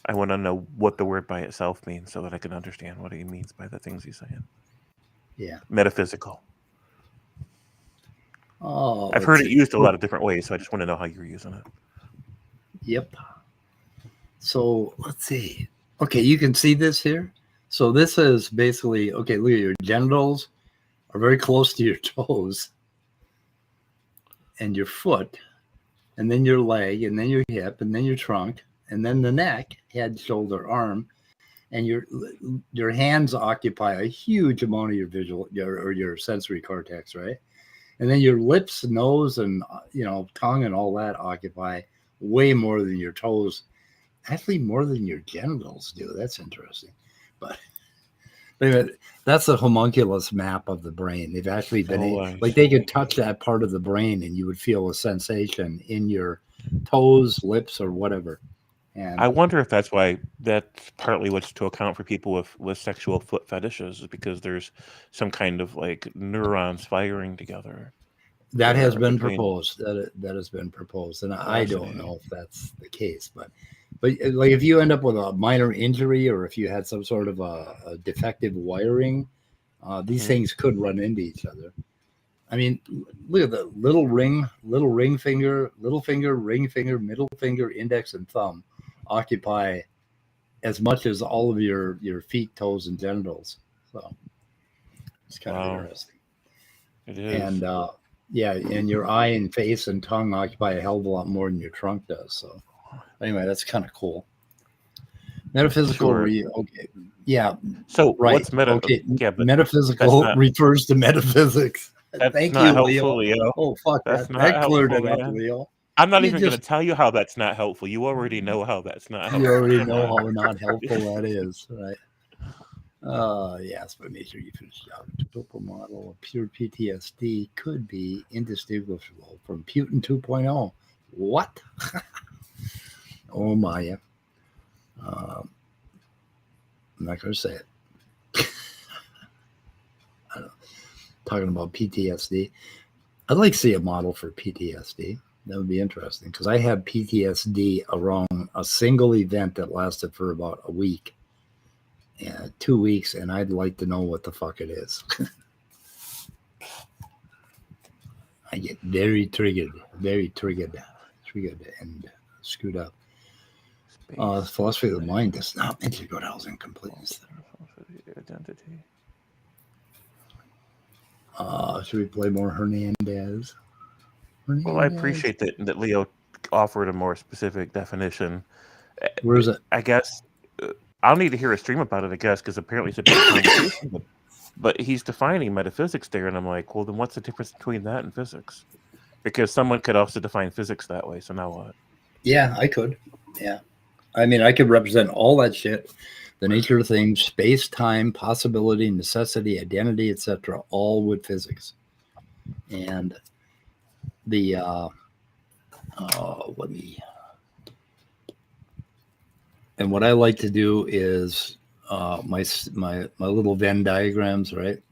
I want to know what the word by itself means so that I can understand what he means by the things he's saying. Yeah. Metaphysical. Oh, I've heard it used a lot of different ways, so I just want to know how you're using it. Yep. So let's see. Okay, you can see this here. So this is basically, okay, look at your genitals are very close to your toes and your foot, and then your leg, and then your hip, and then your trunk, and then the neck, head, shoulder, arm, and your hands occupy a huge amount of your visual or your sensory cortex, right? And then your lips, nose, and tongue and all that occupy way more than your toes. Actually, more than your genitals do. That's interesting. But that's a homunculus map of the brain. They've actually been like they could touch that part of the brain and you would feel a sensation in your toes, lips, or whatever. And I wonder if that's partly what's to account for people with sexual foot fetishes, is because there's some kind of like neurons firing together. That has been proposed. That has been proposed, and I don't know if that's the case, but like if you end up with a minor injury or if you had some sort of a defective wiring, these things could run into each other. I mean, look at the little ring finger, ring finger, middle finger, index, and thumb occupy as much as all of your feet, toes, and genitals. So it's kind of interesting. It is. And Yeah, and your eye and face and tongue occupy a hell of a lot more than your trunk does. So anyway, that's kind of cool. Metaphysical, okay, yeah. So right. what's Okay, Yeah, but metaphysical refers to metaphysics. Thank you, helpful, Leo. Oh fuck, that cleared it up, Leo. I'm not even going to tell you how that's not helpful. You already know how that's not helpful. You already know how not helpful that is, right? Yes, but make sure you finish the job. A typical model of pure PTSD could be indistinguishable from Putin 2.0. What? Oh, Maya. I'm not going to say it. I don't know. Talking about PTSD. I'd like to see a model for PTSD. That would be interesting because I had PTSD around a single event that lasted for about a week. 2 weeks, and I'd like to know what the fuck it is. I get very triggered, and screwed up. Philosophy of the mind does not make you go to hell's incompleteness. Identity. Should we play more Hernandez? Well, I appreciate that Leo offered a more specific definition. Where is it? I guess I'll need to hear a stream about it, I guess, because apparently it's a big conversation. But he's defining metaphysics there, and I'm like, well, then what's the difference between that and physics? Because someone could also define physics that way, so now what? Yeah, I could. Yeah. I mean, I could represent all that shit, the nature of things, space, time, possibility, necessity, identity, etc., all with physics. And the, and what I like to do is my little Venn diagrams, right?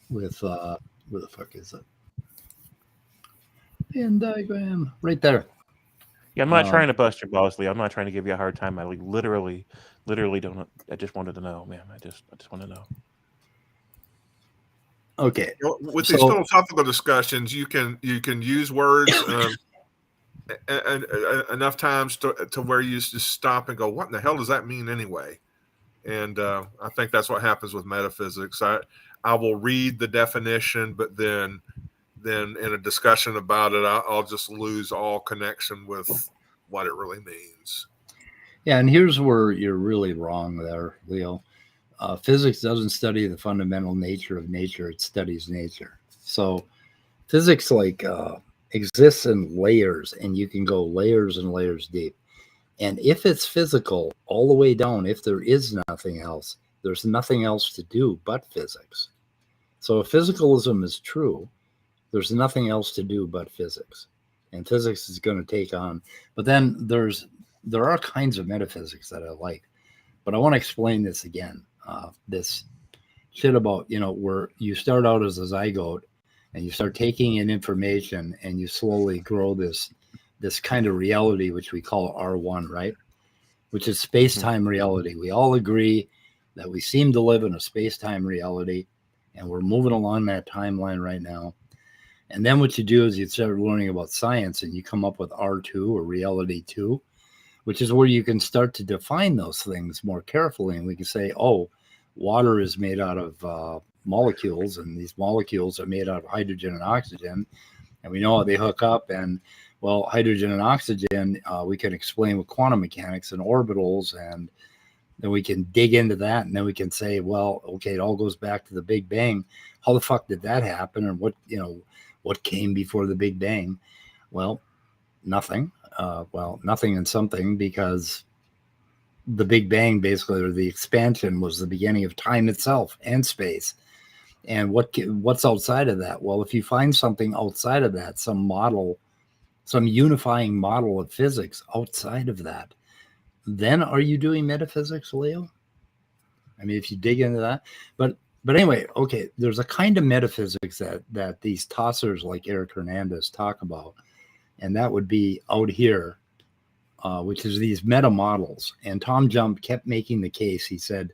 With where the fuck is it? Venn diagram right there. Yeah, I'm not trying to bust your balls, Lee. I'm not trying to give you a hard time. I literally don't. I just wanted to know, man. I just want to know. Okay. With these philosophical discussions, you can use words enough times to where you just stop and go, what in the hell does that mean anyway? And I think that's what happens with metaphysics. I will read the definition, but then in a discussion about it, I'll just lose all connection with what it really means. Yeah, and here's where you're really wrong there, Leo. Physics doesn't study the fundamental nature of nature; it studies nature. So physics exists in layers, and you can go layers and layers deep. And if it's physical all the way down, if there is nothing else, there's nothing else to do but physics. So if physicalism is true, there's nothing else to do but physics. And physics is going to take on. But then there are kinds of metaphysics that I like. But I want to explain this again. This shit about, where you start out as a zygote and you start taking in information and you slowly grow this kind of reality, which we call R1, right? Which is space-time reality. We all agree that we seem to live in a space-time reality, and we're moving along that timeline right now. And then what you do is you start learning about science, and you come up with R2 or reality 2, which is where you can start to define those things more carefully. And we can say, oh, water is made out of molecules, and these molecules are made out of hydrogen and oxygen. And we know how they hook up. And, well, hydrogen and oxygen, we can explain with quantum mechanics and orbitals. And then we can dig into that. And then we can say, well, okay, it all goes back to the Big Bang. How the fuck did that happen? And what came before the Big Bang? Well, nothing. Nothing and something, because the Big Bang basically, or the expansion, was the beginning of time itself and space. And what's outside of that? Well, if you find something outside of that, some model, some unifying model of physics outside of that, then are you doing metaphysics, Leo? I mean, if you dig into that. But anyway, okay, there's a kind of metaphysics that these tossers like Eric Hernandez talk about. And that would be out here, which is these meta models. And Tjump kept making the case. He said,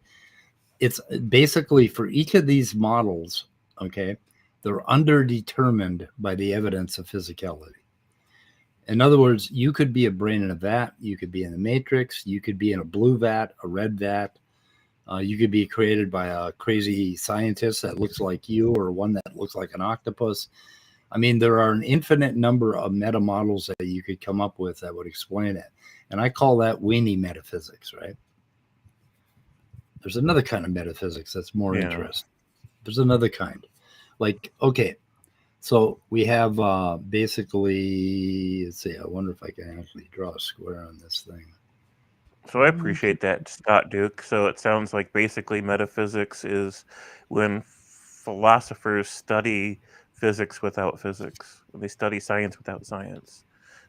it's basically for each of these models, okay, they're underdetermined by the evidence of physicality. In other words, you could be a brain in a vat, you could be in a matrix, you could be in a blue vat, a red vat, You could be created by a crazy scientist that looks like you, or one that looks like an octopus. I mean, there are an infinite number of meta models that you could come up with that would explain it. And I call that weenie metaphysics, right? There's another kind of metaphysics that's more interesting. There's another kind. Like, okay, so we have basically, let's see, I wonder if I can actually draw a square on this thing. So I appreciate that, Scott Duke. So it sounds like basically metaphysics is when philosophers study physics without physics. They study science without science.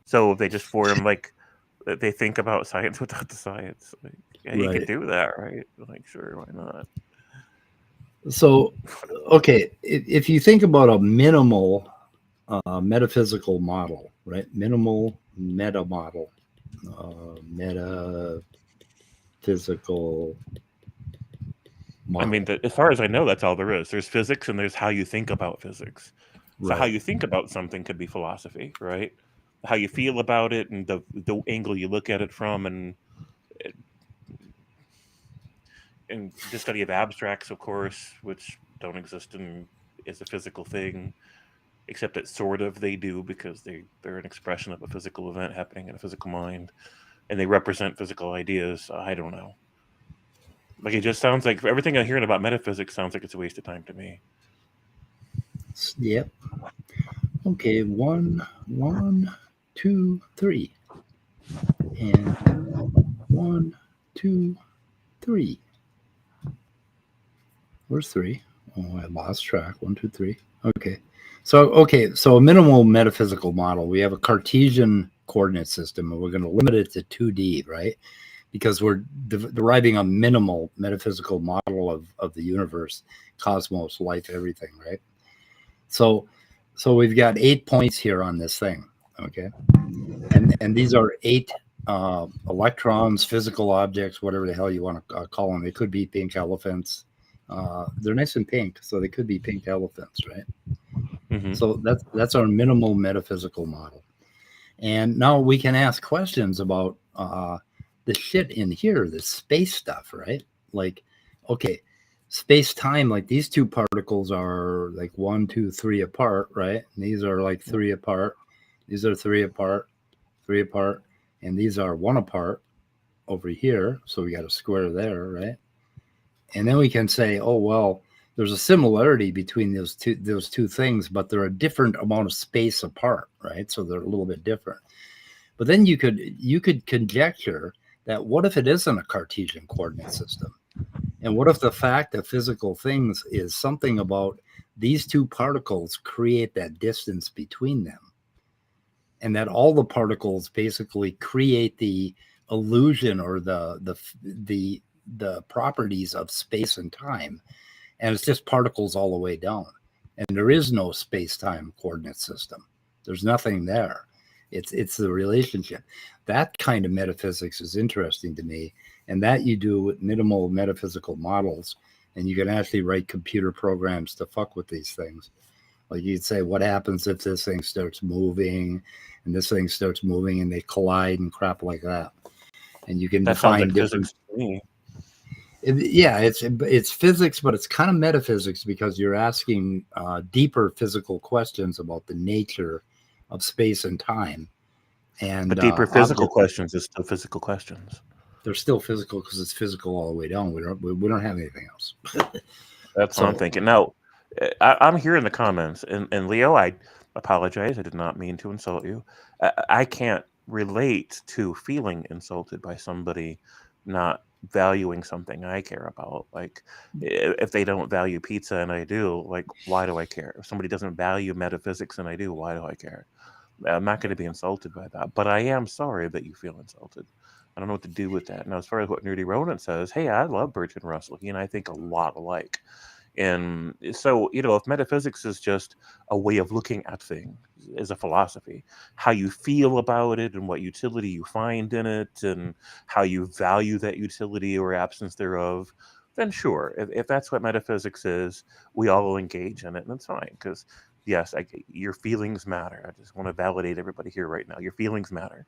So they just form like they think about science without the science. Like, yeah, you could do that, right? Like, sure, why not? So, okay, if you think about a minimal metaphysical model, right? Minimal meta model, metaphysical model. I mean, as far as I know, that's all there is. There's physics and there's how you think about physics. So how you think about something could be philosophy, right? How you feel about it and the angle you look at it from, and the study of abstracts, of course, which don't exist as a physical thing, except that sort of they do, because they're an expression of a physical event happening in a physical mind, and they represent physical ideas. I don't know. Like, it just sounds like everything I'm hearing about metaphysics sounds like it's a waste of time to me. Yep. Okay, 1, 2, 3. And 1, 2, 3. Where's 3? Oh, I lost track. 1, 2, 3. Okay. So a minimal metaphysical model. We have a Cartesian coordinate system, and we're going to limit it to 2D, right? Because we're deriving a minimal metaphysical model of the universe, cosmos, life, everything, right? So we've got 8 points here on this thing, okay? And these are 8 electrons, physical objects, whatever the hell you want to call them. They could be pink elephants. They're nice and pink, so they could be pink elephants, right? Mm-hmm. So that's our minimal metaphysical model. And now we can ask questions about the shit in here, the space stuff, right? Like, okay, space-time, like these 2 particles are like 1, 2, 3 apart, right? And these are like 3 apart. These are 3 apart, 3 apart, and these are 1 apart over here. So we got a square there, right? And then we can say, oh, well, there's a similarity between those two things, but they're a different amount of space apart, right? So they're a little bit different. But then you could conjecture that what if it isn't a Cartesian coordinate system? And what if the fact of physical things is something about these 2 particles create that distance between them, and that all the particles basically create the illusion or the properties of space and time, and it's just particles all the way down, and there is no space-time coordinate system. There's nothing there. It's the relationship. That kind of metaphysics is interesting to me, and that you do with minimal metaphysical models, and you can actually write computer programs to fuck with these things. Like, you'd say, what happens if this thing starts moving, and this thing starts moving, and they collide and crap like that. And you can define different. It's physics, but it's kind of metaphysics, because you're asking deeper physical questions about the nature of space and time. And but deeper physical questions is still physical questions. They're still physical because it's physical all the way down. We don't have anything else. That's what I'm thinking. Now, I'm here in the comments, and Leo, I apologize. I did not mean to insult you. I can't relate to feeling insulted by somebody not valuing something I care about. Like, if they don't value pizza and I do, like, why do I care? If somebody doesn't value metaphysics and I do, why do I care? I'm not going to be insulted by that, but I am sorry that you feel insulted. I don't know what to do with that. Now, as far as what Nerdy Ronan says, hey, I love Bertrand Russell. He and I think a lot alike. And so, if metaphysics is just a way of looking at things as a philosophy, how you feel about it and what utility you find in it and how you value that utility or absence thereof, then sure, if that's what metaphysics is, we all will engage in it, and that's fine. Because, yes, your feelings matter. I just want to validate everybody here right now. Your feelings matter.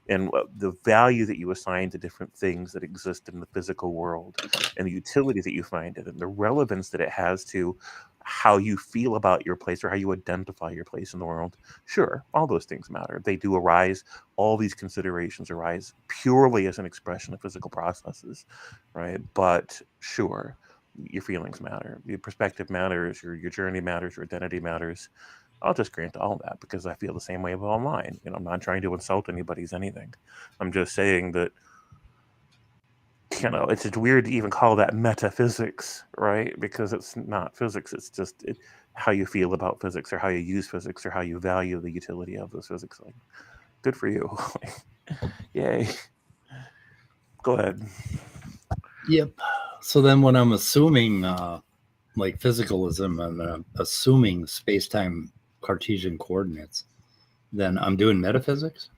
and the value that you assign to different things that exist in the physical world, and the utility that you find it, and the relevance that it has to how you feel about your place or how you identify your place in the world. Sure, all those things matter. They do arise. All these considerations arise purely as an expression of physical processes, right? But sure, your feelings matter. Your perspective matters. Your journey matters. Your identity matters. I'll just grant all that because I feel the same way about mine. I'm not trying to insult anybody's anything. I'm just saying that, it's just weird to even call that metaphysics, right? Because it's not physics. It's just how you feel about physics, or how you use physics, or how you value the utility of those physics. Like, good for you. Yay. Go ahead. Yep. So then when I'm assuming like physicalism and assuming space-time Cartesian coordinates, then I'm doing metaphysics,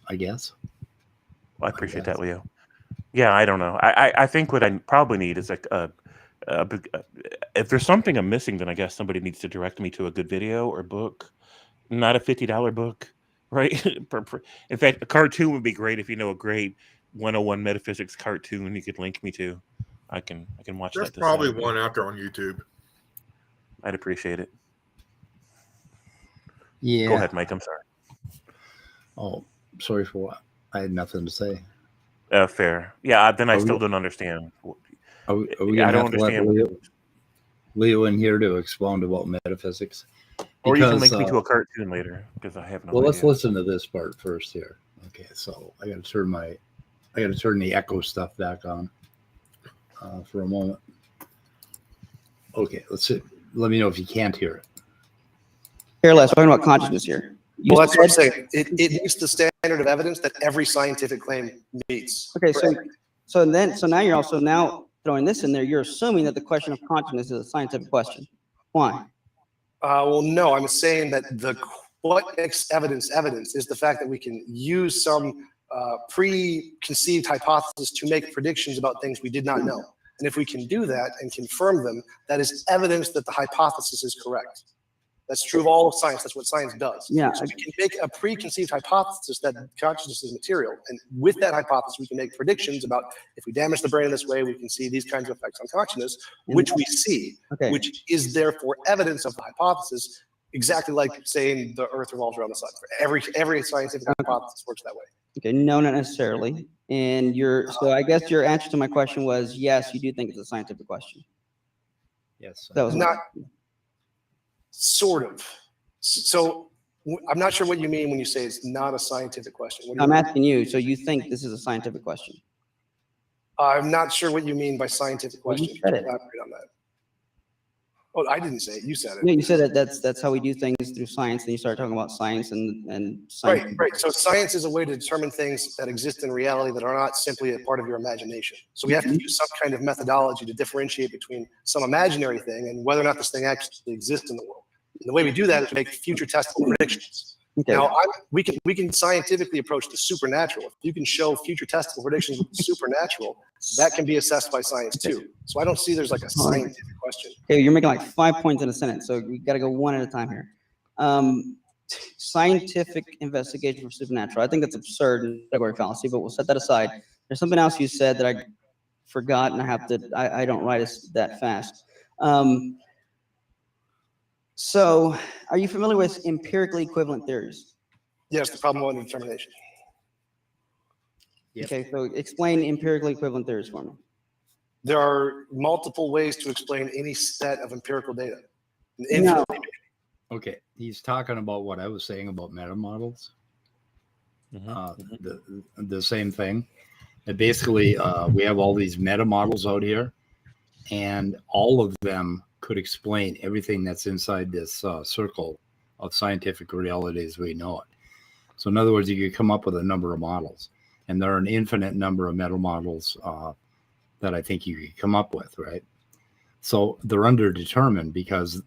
I guess. Well, I appreciate that, Leo. Yeah, I don't know. I think what I probably need is like if there's something I'm missing, then I guess somebody needs to direct me to a good video or book, not a $50 book, right? In fact, a cartoon would be great. If you know a great 101 metaphysics cartoon you could link me to, I can watch that. There's probably one out there on YouTube. I'd appreciate it. Yeah. Go ahead, Mike. I'm sorry. Oh, sorry for what? I had nothing to say. Fair. Yeah, then I still don't understand. Are we I don't have to let understand. Leo in here to expound about metaphysics? Or you can link me to a cartoon later, because I have no idea. Let's listen to this part first here. Okay, so I got to turn the echo stuff back on for a moment. Okay, let's see. Let me know if you can't hear it. Here, Les, talking about consciousness here. Well, that's what I'm saying. It meets the standard of evidence that every scientific claim meets. Okay, so now you're also throwing this in there. You're assuming that the question of consciousness is a scientific question. Why? Well, no, I'm saying that what makes evidence is the fact that we can use some preconceived hypothesis to make predictions about things we did not know. And if we can do that and confirm them, that is evidence that the hypothesis is correct. That's true of all of science. That's what science does. Yeah. So we can make a preconceived hypothesis that consciousness is material. And with that hypothesis, we can make predictions about if we damage the brain in this way, we can see these kinds of effects on consciousness, which we see, which is therefore evidence of the hypothesis, exactly like saying the earth revolves around the sun. Every scientific hypothesis works that way. Okay, no, not necessarily. And so I guess your answer to my question was, yes, you do think it's a scientific question. Yes. That was not sort of. So I'm not sure what you mean when you say it's not a scientific question. I'm asking you, so you think this is a scientific question? I'm not sure what you mean by scientific question. You said it. Elaborate on that. Oh, I didn't say it. You said it. Yeah, you said that that's how we do things through science. Then you start talking about science and science. Right. So science is a way to determine things that exist in reality that are not simply a part of your imagination. So we have to use some kind of methodology to differentiate between some imaginary thing and whether or not this thing actually exists in the world. And the way we do that is to make future testable predictions. Okay. Now, we can scientifically approach the supernatural. If you can show future testable predictions with the supernatural, that can be assessed by science too. So I don't see there's like a scientific question. Okay, you're making like 5 points in a sentence, so we got to go one at a time here. Scientific investigation for supernatural. I think that's absurd and category fallacy, but we'll set that aside. There's something else you said that I forgot, and I don't write that fast. So, are you familiar with empirically equivalent theories? Yes, the problem of indetermination. Yep. Okay, so explain empirically equivalent theories for me. There are multiple ways to explain any set of empirical data. No. Okay, he's talking about what I was saying about meta models. The same thing. And basically, we have all these meta models out here, and all of them could explain everything that's inside this circle of scientific reality as we know it. So in other words, you could come up with a number of models, and there are an infinite number of meta models that I think you could come up with, right? So they're underdetermined because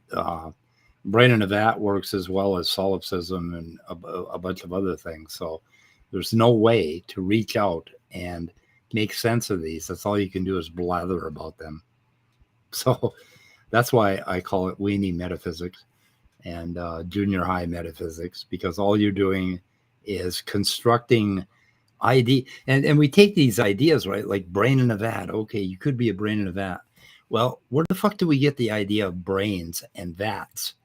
brain in a vat works as well as solipsism and a bunch of other things. So there's no way to reach out and make sense of these. That's all you can do is blather about them. So that's why I call it weenie metaphysics and junior high metaphysics, because all you're doing is constructing ID, and we take these ideas, right? Like brain in a vat. Okay, you could be a brain in a vat. Well, where the fuck do we get the idea of brains and vats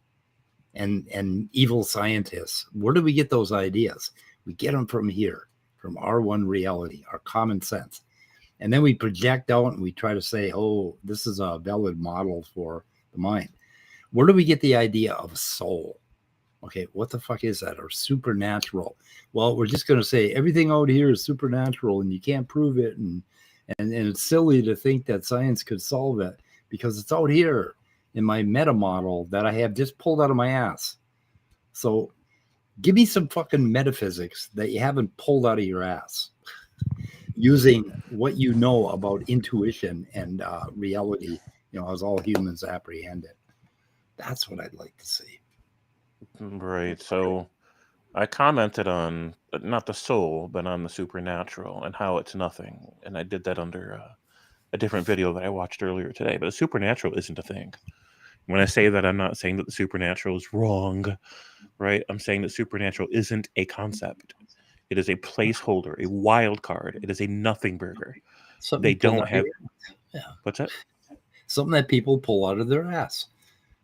and evil scientists? Where do we get those ideas? We get them from here, from our one reality, our common sense. And then we project out and we try to say, oh, this is a valid model for the mind. Where do we get the idea of soul? Okay, what the fuck is that? Or supernatural? Well, we're just going to say everything out here is supernatural and you can't prove it. And it's silly to think that science could solve it because it's out here in my meta model that I have just pulled out of my ass. So give me some fucking metaphysics that you haven't pulled out of your ass using what you know about intuition and reality, as all humans apprehend it. That's what I'd like to see. Right. So I commented on not the soul, but on the supernatural and how it's nothing. And I did that under a different video that I watched earlier today. But the supernatural isn't a thing. When I say that, I'm not saying that the supernatural is wrong, right? I'm saying that supernatural isn't a concept. It is a placeholder, a wild card. It is a nothing burger. They don't have. Yeah. What's that? Something that people pull out of their ass.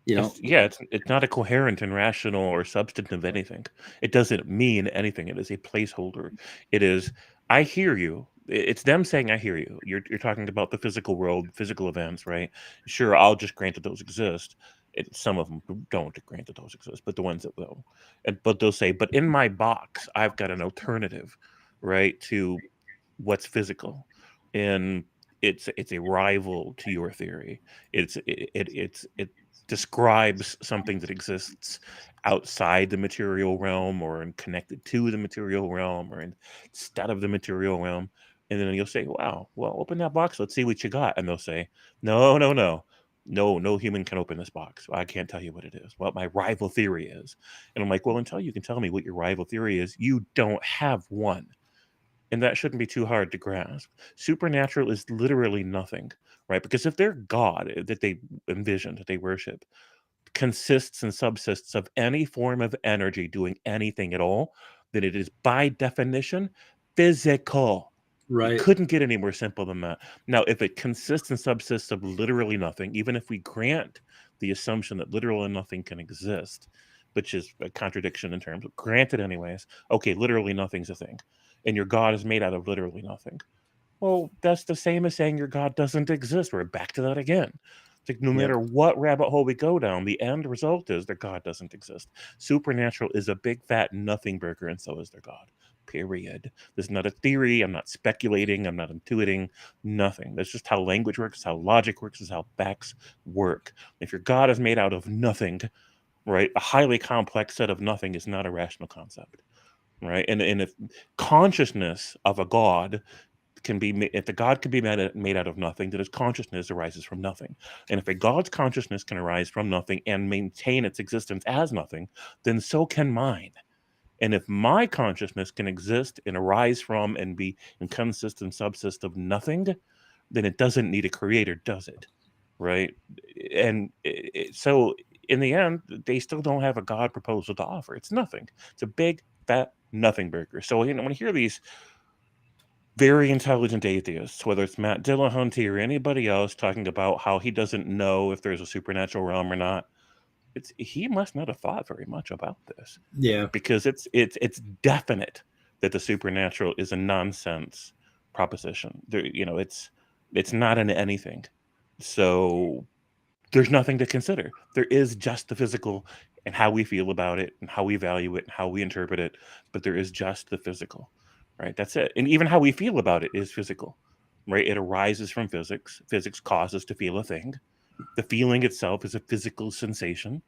It's not a coherent and rational or substantive anything. It doesn't mean anything. It is a placeholder. It is, I hear you. It's them saying, I hear you. You're talking about the physical world, physical events, right? Sure, I'll just grant that those exist. Some of them don't grant that those exist, but the ones that will. But they'll say, but in my box, I've got an alternative, right, to what's physical. And it's a rival to your theory. It describes something that exists outside the material realm or connected to the material realm or instead of the material realm. And then you'll say, wow, well, open that box. Let's see what you got. And they'll say, no human can open this box. I can't tell you what it is, what my rival theory is. And I'm like, well, until you can tell me what your rival theory is, you don't have one. And that shouldn't be too hard to grasp. Supernatural is literally nothing, right? Because if their God that they envision, that they worship, consists and subsists of any form of energy doing anything at all, then it is by definition physical. Right. It couldn't get any more simple than that. Now, if it consists and subsists of literally nothing, even if we grant the assumption that literally nothing can exist, which is a contradiction in terms of granted anyways, okay, literally nothing's a thing. And your God is made out of literally nothing. Well, that's the same as saying your God doesn't exist. We're back to that again. It's like no matter what rabbit hole we go down, the end result is their God doesn't exist. Supernatural is a big fat nothing burger, and so is their God. Period. This is not a theory. I'm not speculating. I'm not intuiting. Nothing. That's just how language works, how logic works, is how facts work. If your God is made out of nothing, right, a highly complex set of nothing is not a rational concept. Right. And if consciousness of a God can be, if the God can be made out of nothing, then his consciousness arises from nothing. And if a God's consciousness can arise from nothing and maintain its existence as nothing, then so can mine. And if my consciousness can exist and arise from and be and consist and subsist of nothing, then it doesn't need a creator, does it? Right. And so in the end, they still don't have a God proposal to offer. It's nothing. It's a big, fat nothing burger. So when you hear these very intelligent atheists, whether it's Matt Dillahunty or anybody else, talking about how he doesn't know if there's a supernatural realm or not, he must not have thought very much about this. Yeah, because it's definite that the supernatural is a nonsense proposition. There, it's not in anything. So there's nothing to consider. There is just the physical and how we feel about it and how we value it and how we interpret it. But there is just the physical, right? That's it. And even how we feel about it is physical, right? It arises from physics. Physics causes us to feel a thing. The feeling itself is a physical sensation.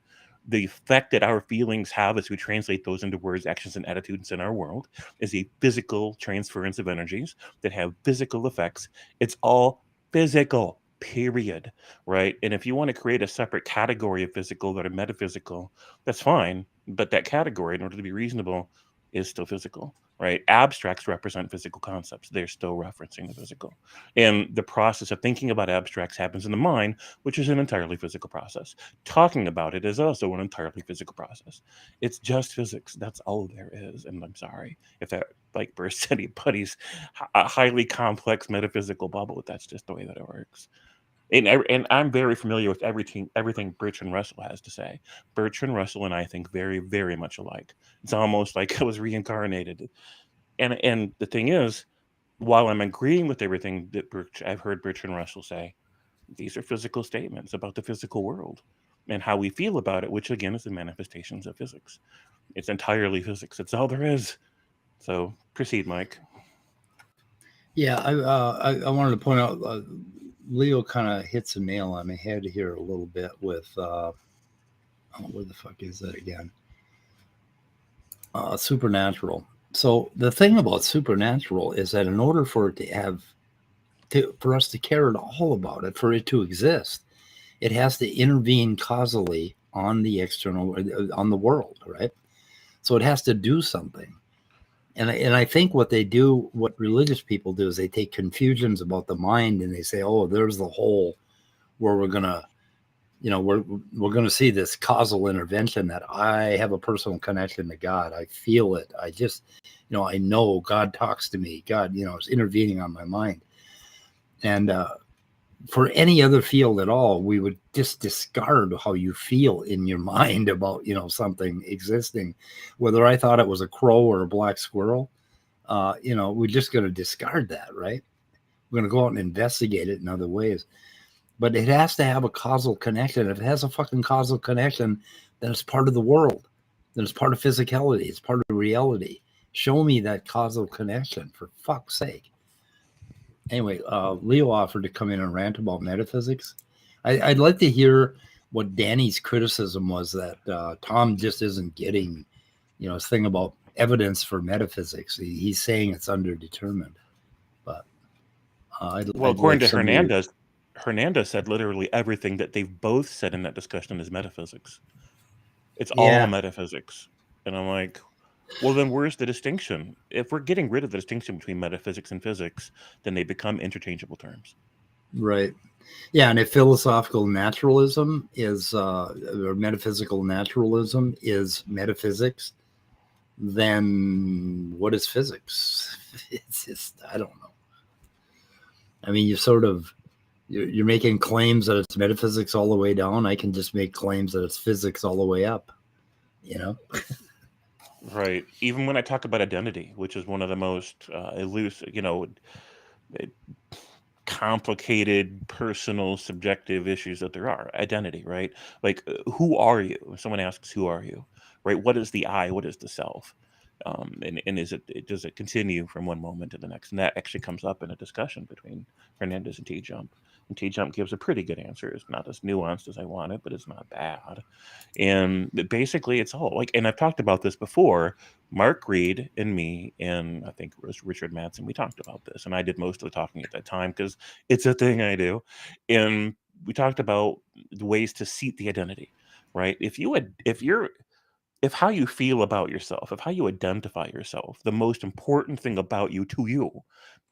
The effect that our feelings have as we translate those into words, actions, and attitudes in our world is a physical transference of energies that have physical effects. It's all physical. Period. Right. And if you want to create a separate category of physical that are metaphysical, that's fine. But that category, in order to be reasonable, is still physical, right? Abstracts represent physical concepts. They're still referencing the physical. And the process of thinking about abstracts happens in the mind, which is an entirely physical process. Talking about it is also an entirely physical process. It's just physics. That's all there is. And I'm sorry if that like bursts anybody's highly complex metaphysical bubble. That's just the way that it works. And I'm very familiar with everything Bertrand Russell has to say. Bertrand Russell and I think very, very much alike. It's almost like I was reincarnated. And the thing is, while I'm agreeing with everything that I've heard Bertrand Russell say, these are physical statements about the physical world and how we feel about it, which again is the manifestations of physics. It's entirely physics. It's all there is. So proceed, Mike. Yeah, I wanted to point out Leo kind of hits a nail on the head here a little bit with where the fuck is that again? Supernatural. So the thing about supernatural is that in order for it to have for us to care at all about it, for it to exist, it has to intervene causally on the external, on the world, right? So it has to do something. And I think what they do, what religious people do, is they take confusions about the mind and they say, oh, there's the hole where we're gonna, we're gonna see this causal intervention that I have a personal connection to God. I feel it. I just, I know God talks to me. God, is intervening on my mind. And for any other field at all, we would just discard how you feel in your mind about, something existing. Whether I thought it was a crow or a black squirrel, we're just going to discard that, right? We're going to go out and investigate it in other ways. But it has to have a causal connection. If it has a fucking causal connection, then it's part of the world. Then it's part of physicality. It's part of reality. Show me that causal connection, for fuck's sake. Anyway, Leo offered to come in and rant about metaphysics. I'd like to hear what Danny's criticism was that Tom just isn't getting, his thing about evidence for metaphysics. He's saying it's underdetermined. But according to Hernandez, Hernandez said literally everything that they've both said in that discussion is metaphysics. It's all metaphysics. And I'm like, well, then where's the distinction? If we're getting rid of the distinction between metaphysics and physics, then they become interchangeable terms. Right. Yeah. And if philosophical naturalism is, or metaphysical naturalism is metaphysics, then what is physics? It's just, I don't know. I mean, you're making claims that it's metaphysics all the way down. I can just make claims that it's physics all the way up, Right. Even when I talk about identity, which is one of the most elusive, complicated, personal, subjective issues that there are. Identity, right? Like, who are you? If someone asks, who are you? Right? What is the I? What is the self? And does it continue from one moment to the next? And that actually comes up in a discussion between Hernandez and Tjump. And Tjump gives a pretty good answer. It's not as nuanced as I want it, but it's not bad. And basically, it's all like, and I've talked about this before. Mark Reed and me, and I think it was Richard Madsen, we talked about this. And I did most of the talking at that time because it's a thing I do. And we talked about the ways to seat the identity, right? If how you feel about yourself, if how you identify yourself, the most important thing about you to you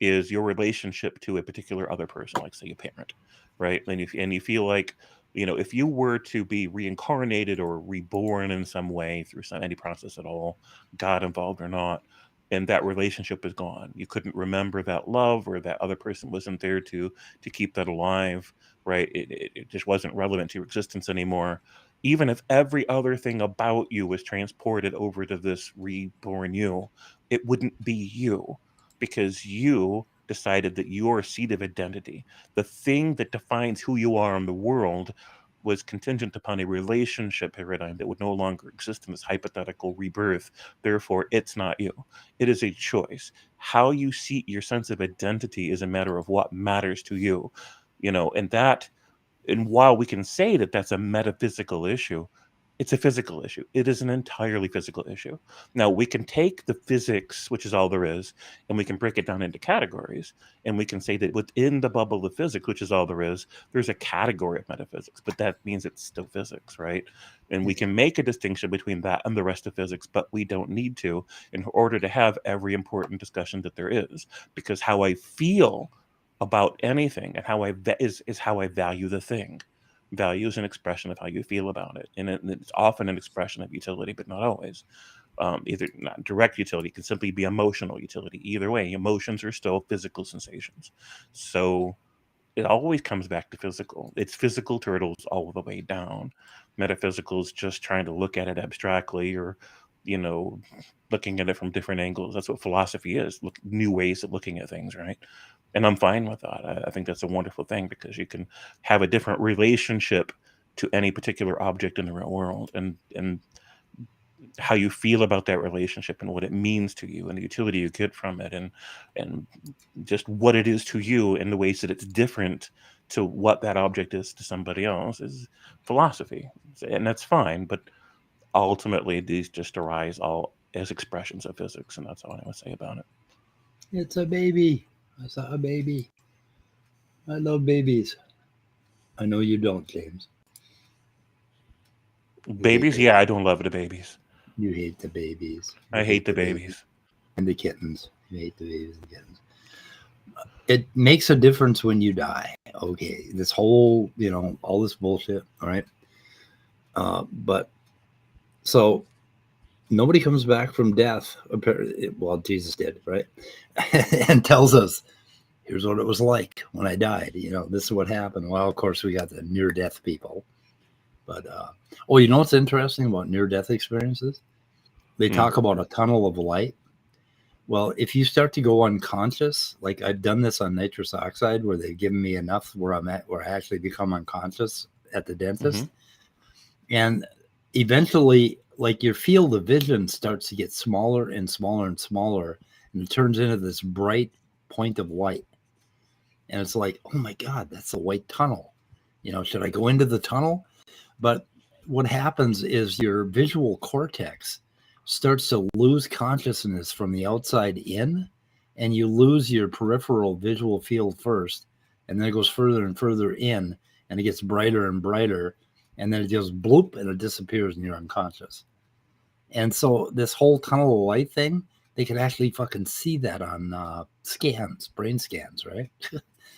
is your relationship to a particular other person, like say a parent, right? And you feel like, if you were to be reincarnated or reborn in some way through any process at all, God involved or not, and that relationship is gone, you couldn't remember that love, or that other person wasn't there to keep that alive, right? It just wasn't relevant to your existence anymore. Even if every other thing about you was transported over to this reborn you, it wouldn't be you, because you decided that your seat of identity, the thing that defines who you are in the world, was contingent upon a relationship paradigm that would no longer exist in this hypothetical rebirth. Therefore, it's not you. It is a choice. How you seat your sense of identity is a matter of what matters to you, and while we can say that that's a metaphysical issue, It's a physical issue. It is an entirely physical issue. Now, we can take the physics, which is all there is, and we can break it down into categories. And we can say that within the bubble of physics, which is all there is, there's a category of metaphysics, but that means it's still physics, right? And we can make a distinction between that and the rest of physics, but we don't need to in order to have every important discussion that there is, because how I feel about anything and how is how I value the thing. Value is an expression of how you feel about it, and it's often an expression of utility, but not always. Either not direct utility, it can simply be emotional utility. Either way, emotions are still physical sensations. So it always comes back to physical. It's physical turtles all the way down. Metaphysical is just trying to look at it abstractly, or looking at it from different angles. That's what philosophy is. New ways of looking at things, right? And I'm fine with that. I think that's a wonderful thing, because you can have a different relationship to any particular object in the real world, and how you feel about that relationship and what it means to you and the utility you get from it, and just what it is to you and the ways that it's different to what that object is to somebody else is philosophy. And that's fine, but ultimately these just arise all as expressions of physics, and that's all I would say about it. It's a baby. I saw a baby. I love babies. I know you don't, James. Babies? Yeah, I don't love the babies. You hate the babies. I hate the babies. And the kittens. You hate the babies and kittens. It makes a difference when you die. Okay. This whole, all this bullshit. All right. But so nobody comes back from death. Well, Jesus did, right? And tells us, here's what it was like when I died. This is what happened. Well, of course, we got the near-death people. But, what's interesting about near-death experiences? They talk about a tunnel of light. Well, if you start to go unconscious, like I've done this on nitrous oxide, where they've given me enough where I actually become unconscious at the dentist. And eventually, like, your field of vision starts to get smaller and smaller and smaller, and it turns into this bright point of light. And it's like, oh my God, that's a white tunnel. Should I go into the tunnel? But what happens is your visual cortex starts to lose consciousness from the outside in, and you lose your peripheral visual field first, and then it goes further and further in, and it gets brighter and brighter, and then it just bloop, and it disappears, and you're unconscious. And so this whole tunnel of light thing, they could actually fucking see that on scans, brain scans, right?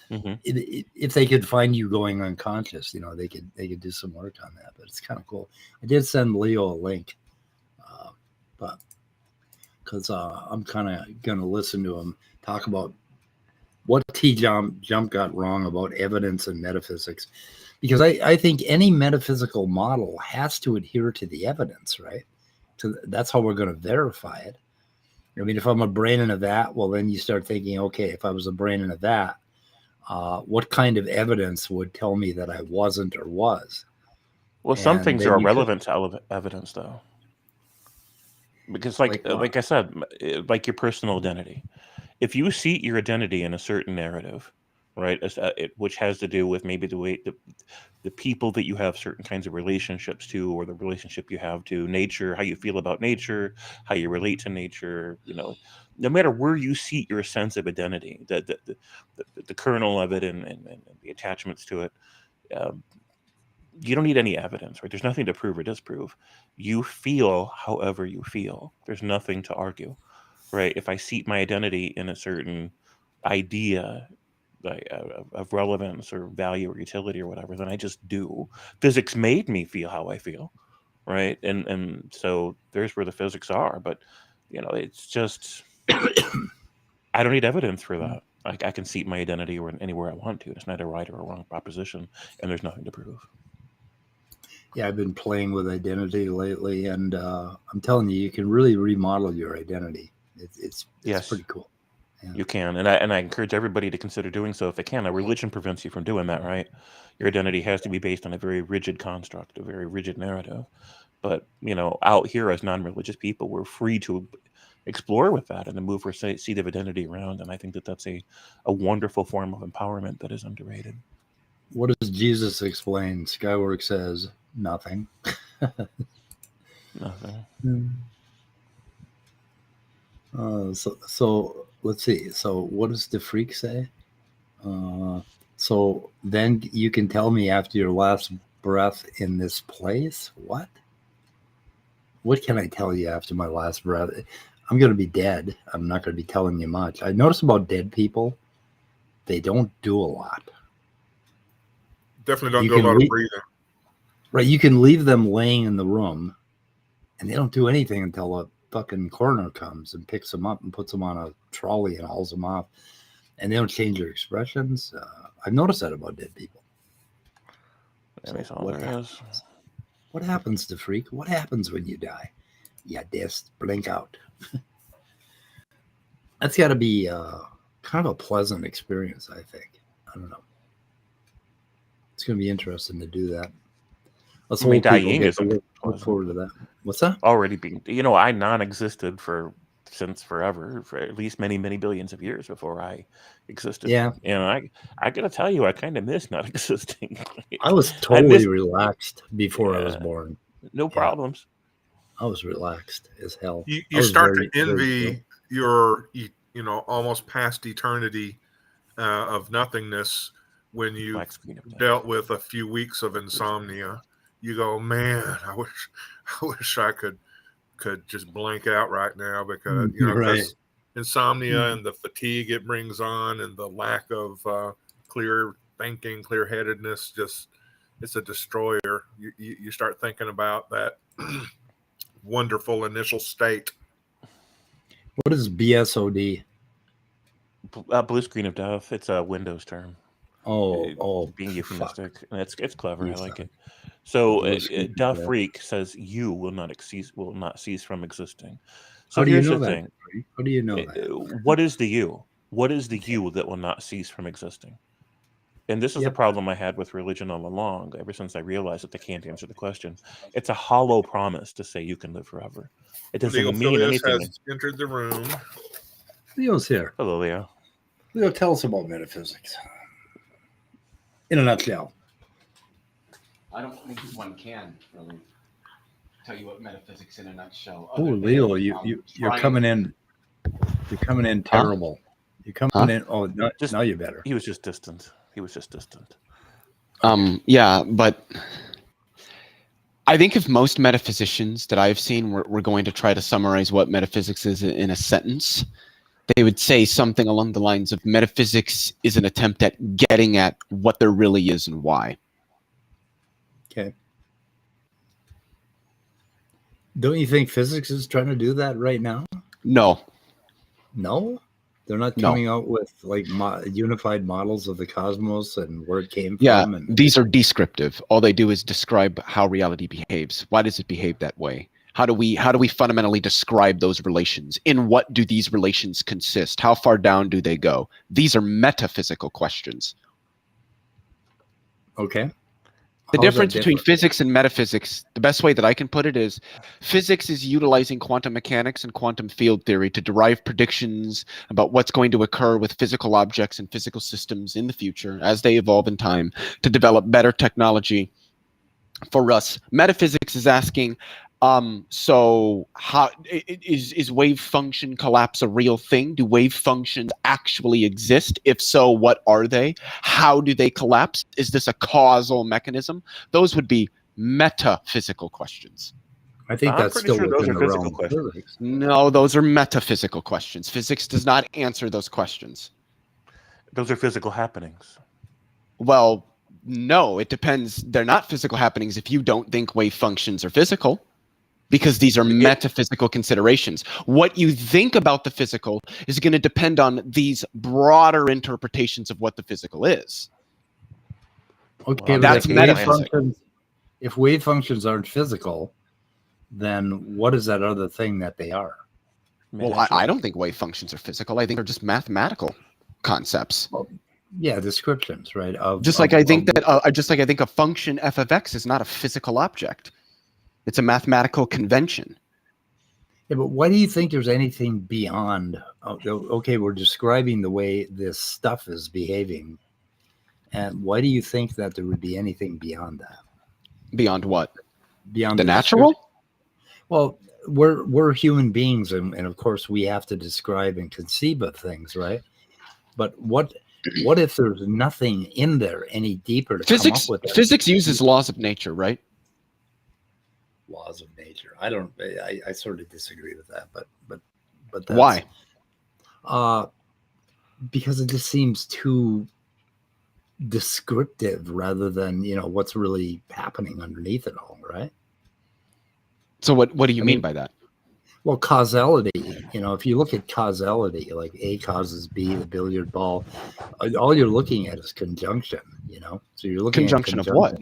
If they could find you going unconscious, they could do some work on that. But it's kind of cool. I did send Leo a link, but because I'm kind of going to listen to him talk about what Tjump got wrong about evidence and metaphysics, because I think any metaphysical model has to adhere to the evidence, right? That's how we're going to verify it. I mean, if I'm a brain in a vat, well, then you start thinking, okay, if I was a brain in a vat, what kind of evidence would tell me that I wasn't or was? Well, some things are irrelevant to evidence, though. Because, like I said, like your personal identity. If you seat your identity in a certain narrative, right, which has to do with maybe the way the people that you have certain kinds of relationships to, or the relationship you have to nature, how you feel about nature, how you relate to nature, no matter where you seat your sense of identity, the kernel of it and the attachments to it, you don't need any evidence, right? There's nothing to prove or disprove. You feel however you feel. There's nothing to argue, right? If I seat my identity in a certain idea of relevance or value or utility or whatever, then I just do. Physics made me feel how I feel, right? And so there's where the physics are. But, it's just, I don't need evidence for that. I can seat my identity anywhere I want to. It's not a right or a wrong proposition, and there's nothing to prove. Yeah, I've been playing with identity lately, and I'm telling you, you can really remodel your identity. It's pretty cool. Yeah. You can, and I encourage everybody to consider doing so if they can. Now, religion prevents you from doing that, right? Your identity has to be based on a very rigid construct, a very rigid narrative. But out here as non-religious people, we're free to explore with that and to move our seat of identity around. And I think that's a wonderful form of empowerment that is underrated. What does Jesus explain? Skywork says nothing. Nothing. So let's see. So what does the freak say? So then you can tell me after your last breath in this place. What? What can I tell you after my last breath? I'm going to be dead. I'm not going to be telling you much. I noticed about dead people, they don't do a lot. Definitely don't do a lot of breathing. Right. You can leave them laying in the room and they don't do anything until a fucking coroner comes and picks them up and puts them on a trolley and hauls them off. And they don't change their expressions. I've noticed that about dead people. So what happens to freak? What happens when you die? Yeah, just blink out. That's got to be kind of a pleasant experience, I think. I don't know. It's going to be interesting to do that. Let's dying is look forward to that. What's that? Already being, I non-existed since forever, for at least many, many billions of years before I existed. Yeah. And I got to tell you, I kind of miss not existing. I was totally relaxed before I was born. No problems. I was relaxed as hell. You start to envy your, almost past eternity of nothingness when you dealt with a few weeks of insomnia. You go, man, I wish I could just blank out right now because because insomnia and the fatigue it brings on and the lack of clear thinking, clear-headedness, just it's a destroyer. You start thinking about that wonderful initial state. What is BSOD? Blue screen of death. It's a Windows term. Being euphemistic. And it's clever. I like it. So Duff Freak says you will not cease from existing. So here's the thing. How do you know that? What is the you? What is the you that will not cease from existing? And this is the problem I had with religion all along, ever since I realized that they can't answer the question. It's a hollow promise to say you can live forever. It doesn't mean anything. Has entered the room. Leo's here. Hello, Leo. Leo, tell us about metaphysics. In a nutshell. I don't think one can really tell you what metaphysics in a nutshell. Oh, Leo, you're coming in. You're coming in terrible. You're coming in. Oh, no, now you're better. He was just distant. Yeah, but I think if most metaphysicians that I've seen were going to try to summarize what metaphysics is in a sentence, they would say something along the lines of metaphysics is an attempt at getting at what there really is and why. Okay. Don't you think physics is trying to do that right now? No. No? They're not coming out with like unified models of the cosmos and where it came from? Yeah, and these are descriptive. All they do is describe how reality behaves. Why does it behave that way? How do we fundamentally describe those relations? In what do these relations consist? How far down do they go? These are metaphysical questions. Okay. The difference between physics and metaphysics, the best way that I can put it is physics is utilizing quantum mechanics and quantum field theory to derive predictions about what's going to occur with physical objects and physical systems in the future as they evolve in time to develop better technology for us. Metaphysics is asking, so how is wave function collapse a real thing? Do wave functions actually exist? If so, what are they? How do they collapse? Is this a causal mechanism? Those would be metaphysical questions. I think that's still within the realm of physics. No, those are metaphysical questions. Physics does not answer those questions. Those are physical happenings. Well, no, it depends. They're not physical happenings if you don't think wave functions are physical. Because these are metaphysical considerations. What you think about the physical is going to depend on these broader interpretations of what the physical is. Okay, that's if wave functions aren't physical, then what is that other thing that they are? Well, I don't think wave functions are physical. I think they're just mathematical concepts. Well, yeah, descriptions, right? Just like I think a function f of x is not a physical object. It's a mathematical convention. Yeah, but why do you think there's anything beyond? Okay, we're describing the way this stuff is behaving. And why do you think that there would be anything beyond that? Beyond what? beyond the natural. Well, we're human beings, and of course we have to describe and conceive of things, right? But what if there's nothing in there any deeper to come up with? Physics uses laws of nature, right? Laws of nature. I sort of disagree with that, but that's, why? Because it just seems too descriptive rather than what's really happening underneath it all, right? So what do you mean by that? Well, causality, if you look at causality, like A causes B, the billiard ball, all you're looking at is conjunction, So you're looking conjunction at of what?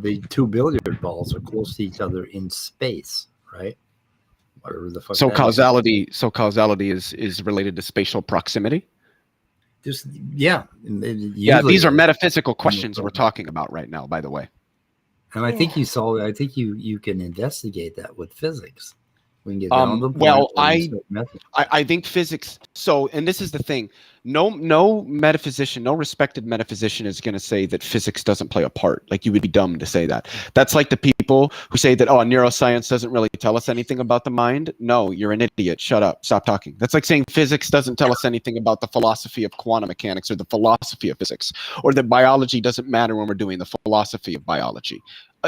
The two billiard balls are close to each other in space, right? Whatever the fuck. So causality is related to spatial proximity? Yeah. Yeah, these are metaphysical questions we're talking about right now, by the way. And I think you can investigate that with physics. We can get down the well, I think physics. So, and this is the thing. No metaphysician, no respected metaphysician is going to say that physics doesn't play a part. Like, you would be dumb to say that. That's like the people who say that, neuroscience doesn't really tell us anything about the mind. No, you're an idiot. Shut up. Stop talking. That's like saying physics doesn't tell us anything about the philosophy of quantum mechanics or the philosophy of physics, or that biology doesn't matter when we're doing the philosophy of biology.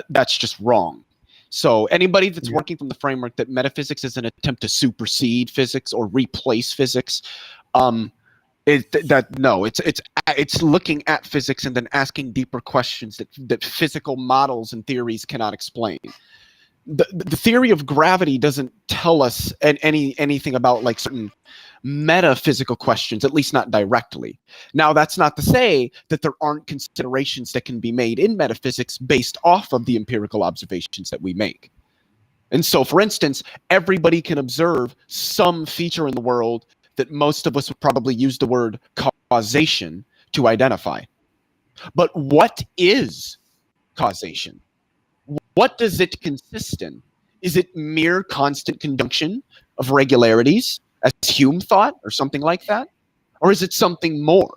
That's just wrong. So anybody that's working from the framework that metaphysics is an attempt to supersede physics or replace physics, it's looking at physics and then asking deeper questions that physical models and theories cannot explain. The theory of gravity doesn't tell us anything about like certain metaphysical questions, at least not directly. Now, that's not to say that there aren't considerations that can be made in metaphysics based off of the empirical observations that we make. And so, for instance, everybody can observe some feature in the world that most of us would probably use the word causation to identify. But what is causation? What does it consist in? Is it mere constant conjunction of regularities, as Hume thought, or something like that? Or is it something more?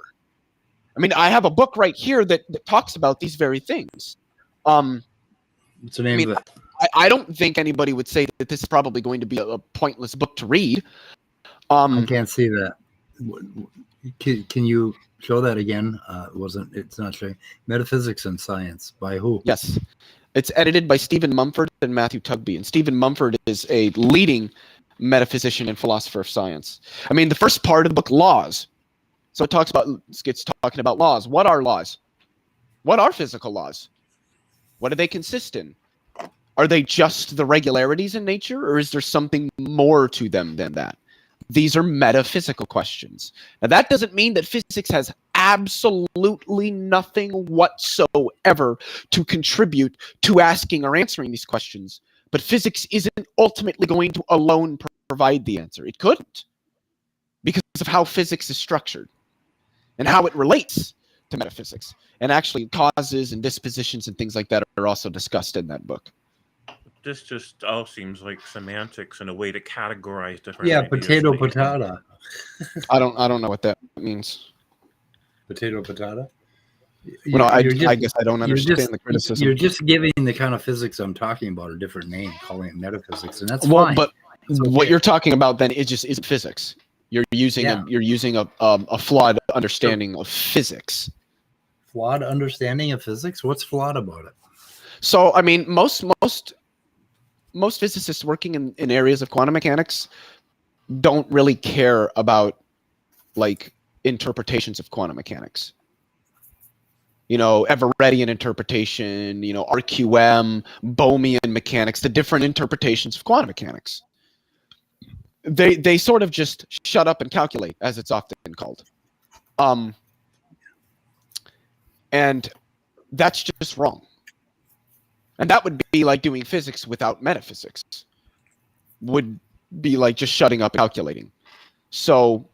I mean, I have a book right here that talks about these very things. What's the name of it? I don't think anybody would say that this is probably going to be a pointless book to read. I can't see that. Can you show that again? It's not showing. Metaphysics and Science, by who? Yes. It's edited by Stephen Mumford and Matthew Tugby. And Stephen Mumford is a leading metaphysician and philosopher of science. I mean, the first part of the book, laws. So it's talking about laws. What are laws? What are physical laws? What do they consist in? Are they just the regularities in nature, or is there something more to them than that? These are metaphysical questions. Now, that doesn't mean that physics has absolutely nothing whatsoever to contribute to asking or answering these questions. But physics isn't ultimately going to alone provide the answer. It couldn't, because of how physics is structured and how it relates to metaphysics. And actually, causes and dispositions and things like that are also discussed in that book. This just all seems like semantics and a way to categorize different. Yeah, ideas. patata. I don't know what that means. Patata. Well, I guess I don't understand the criticism. You're just giving the kind of physics I'm talking about a different name, calling it metaphysics, and that's well, fine. But what you're talking about then is just isn't physics. You're using a flawed understanding of physics. Flawed understanding of physics? What's flawed about it? So, I mean, most physicists working in areas of quantum mechanics don't really care about like interpretations of quantum mechanics. Everettian interpretation, RQM, Bohmian mechanics, the different interpretations of quantum mechanics. They sort of just shut up and calculate, as it's often called. And that's just wrong. And that would be like doing physics without metaphysics. Would be like just shutting up and calculating. So,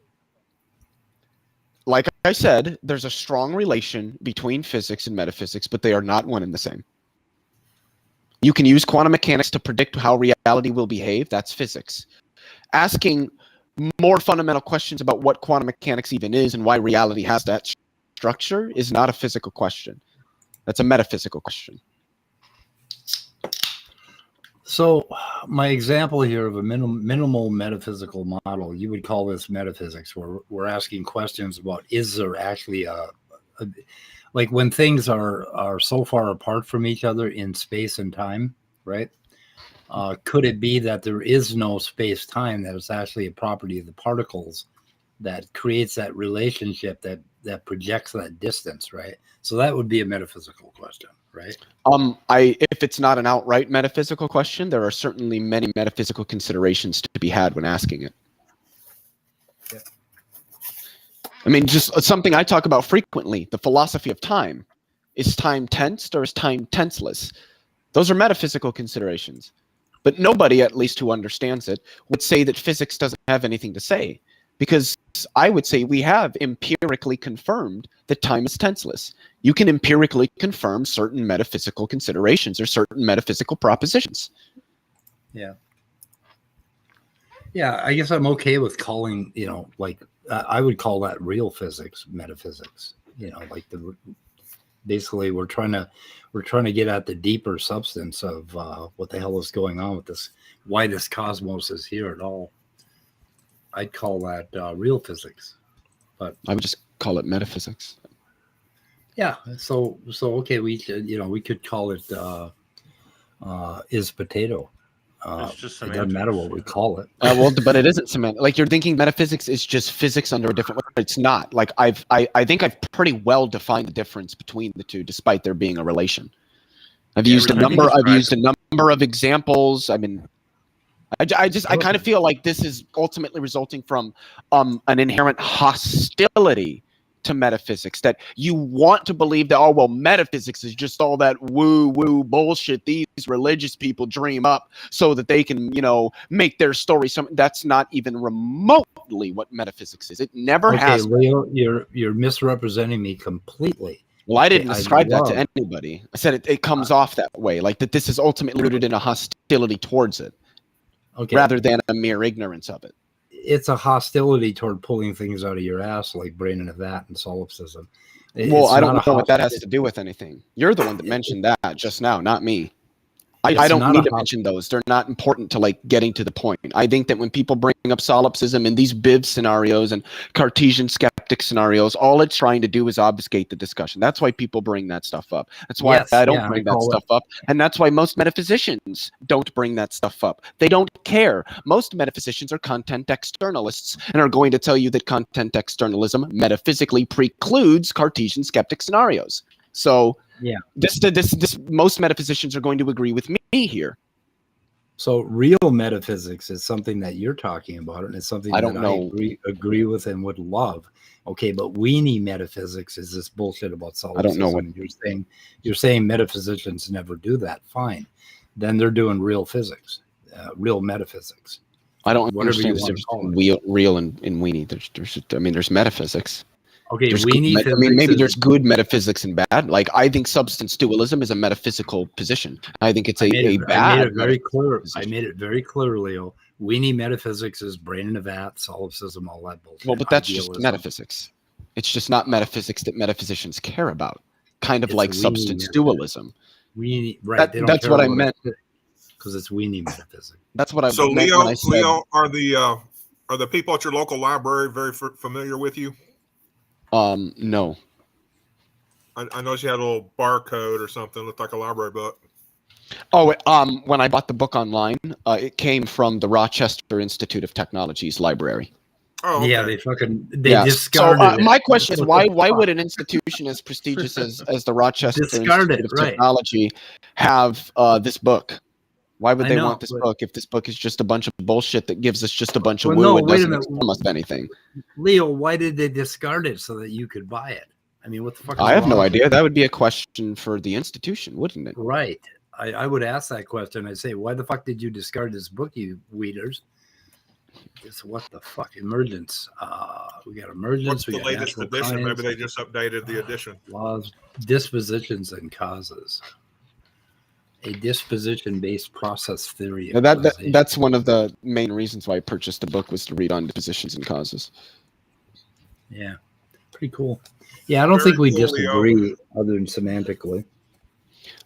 like I said, there's a strong relation between physics and metaphysics, but they are not one and the same. You can use quantum mechanics to predict how reality will behave. That's physics. Asking more fundamental questions about what quantum mechanics even is and why reality has that structure is not a physical question. That's a metaphysical question. So my example here of a minimal metaphysical model, you would call this metaphysics, where we're asking questions about, is there actually like when things are so far apart from each other in space and time, right? Could it be that there is no space-time, that it's actually a property of the particles that creates that relationship that projects that distance, right? So that would be a metaphysical question, right? If it's not an outright metaphysical question, there are certainly many metaphysical considerations to be had when asking it. Yeah. I mean, just something I talk about frequently, the philosophy of time. Is time tensed or is time tenseless? Those are metaphysical considerations. But nobody, at least who understands it, would say that physics doesn't have anything to say. Because I would say we have empirically confirmed that time is tenseless. You can empirically confirm certain metaphysical considerations or certain metaphysical propositions. Yeah. Yeah, I guess I'm okay with calling, like I would call that real physics, metaphysics. Like basically we're trying to get at the deeper substance of what the hell is going on with this, why this cosmos is here at all. I'd call that real physics, but I would just call it metaphysics. Yeah. So okay, we could call it is potato. It's just it doesn't matter what we call it. Well, but it isn't semantic. Like, you're thinking metaphysics is just physics under a different way. It's not. Like, I think I've pretty well defined the difference between the two, despite there being a relation. I've used a number of examples. I mean, I kind of feel like this is ultimately resulting from an inherent hostility to metaphysics, that you want to believe that, oh, well, metaphysics is just all that woo-woo bullshit these religious people dream up so that they can, make their story something. That's not even remotely what metaphysics is. It never has. Leo, you're misrepresenting me completely. Well, I didn't describe that to anybody. I said it comes off that way, like that this is ultimately rooted in a hostility towards it, rather than a mere ignorance of it. It's a hostility toward pulling things out of your ass, like brain in a vat and solipsism. Well, I don't know what that has to do with anything. You're the one that mentioned that just now, not me. I don't need to mention those. They're not important to getting to the point. I think that when people bring up solipsism and these Biv scenarios and Cartesian skeptic scenarios, all it's trying to do is obfuscate the discussion. That's why people bring that stuff up. That's why I don't bring that stuff up. And that's why most metaphysicians don't bring that stuff up. They don't care. Most metaphysicians are content externalists and are going to tell you that content externalism metaphysically precludes Cartesian skeptic scenarios. So this most metaphysicians are going to agree with me here. So real metaphysics is something that you're talking about, and it's something I agree with and would love. Okay, but weenie metaphysics is this bullshit about solipsism. I don't know what you're saying. Metaphysicians never do that. Fine, then they're doing real physics, real metaphysics. I don't understand the difference between real and weenie. There's metaphysics. Okay, maybe there's good metaphysics and bad. Like, I think substance dualism is a metaphysical position. I think it's bad. I made it very clear. I made it very clear, Leo. Weenie metaphysics is brain in a vat, solipsism, all that bullshit. Well, but that's just metaphysics. It's just not metaphysics that metaphysicians care about. Kind of like substance dualism. Weenie, right? That's what I meant. Because it's weenie metaphysics. That's what I meant. So, when I said, Leo, are the people at your local library very familiar with you? No. I noticed you had a little barcode or something, looked like a library book. Oh, when I bought the book online, it came from the Rochester Institute of Technology's library. Oh, okay. Yeah, they discarded it. My question is, why would an institution as prestigious as the Rochester Institute of Technology have this book? Why would they want this book if this book is just a bunch of bullshit that gives us just a bunch of woo and doesn't inform us anything? Leo, why did they discard it so that you could buy it? I mean, what the fuck? I have no idea. That would be a question for the institution, wouldn't it? Right. I would ask that question. I'd say, why the fuck did you discard this book, you weeders? What the fuck? Emergence. We got emergence. What's the latest edition? Maybe they just updated the edition. Laws, dispositions, and causes. A disposition-based process theory. That's one of the main reasons why I purchased the book, was to read on dispositions and causes. Yeah, pretty cool. Yeah, I don't think we disagree other than semantically.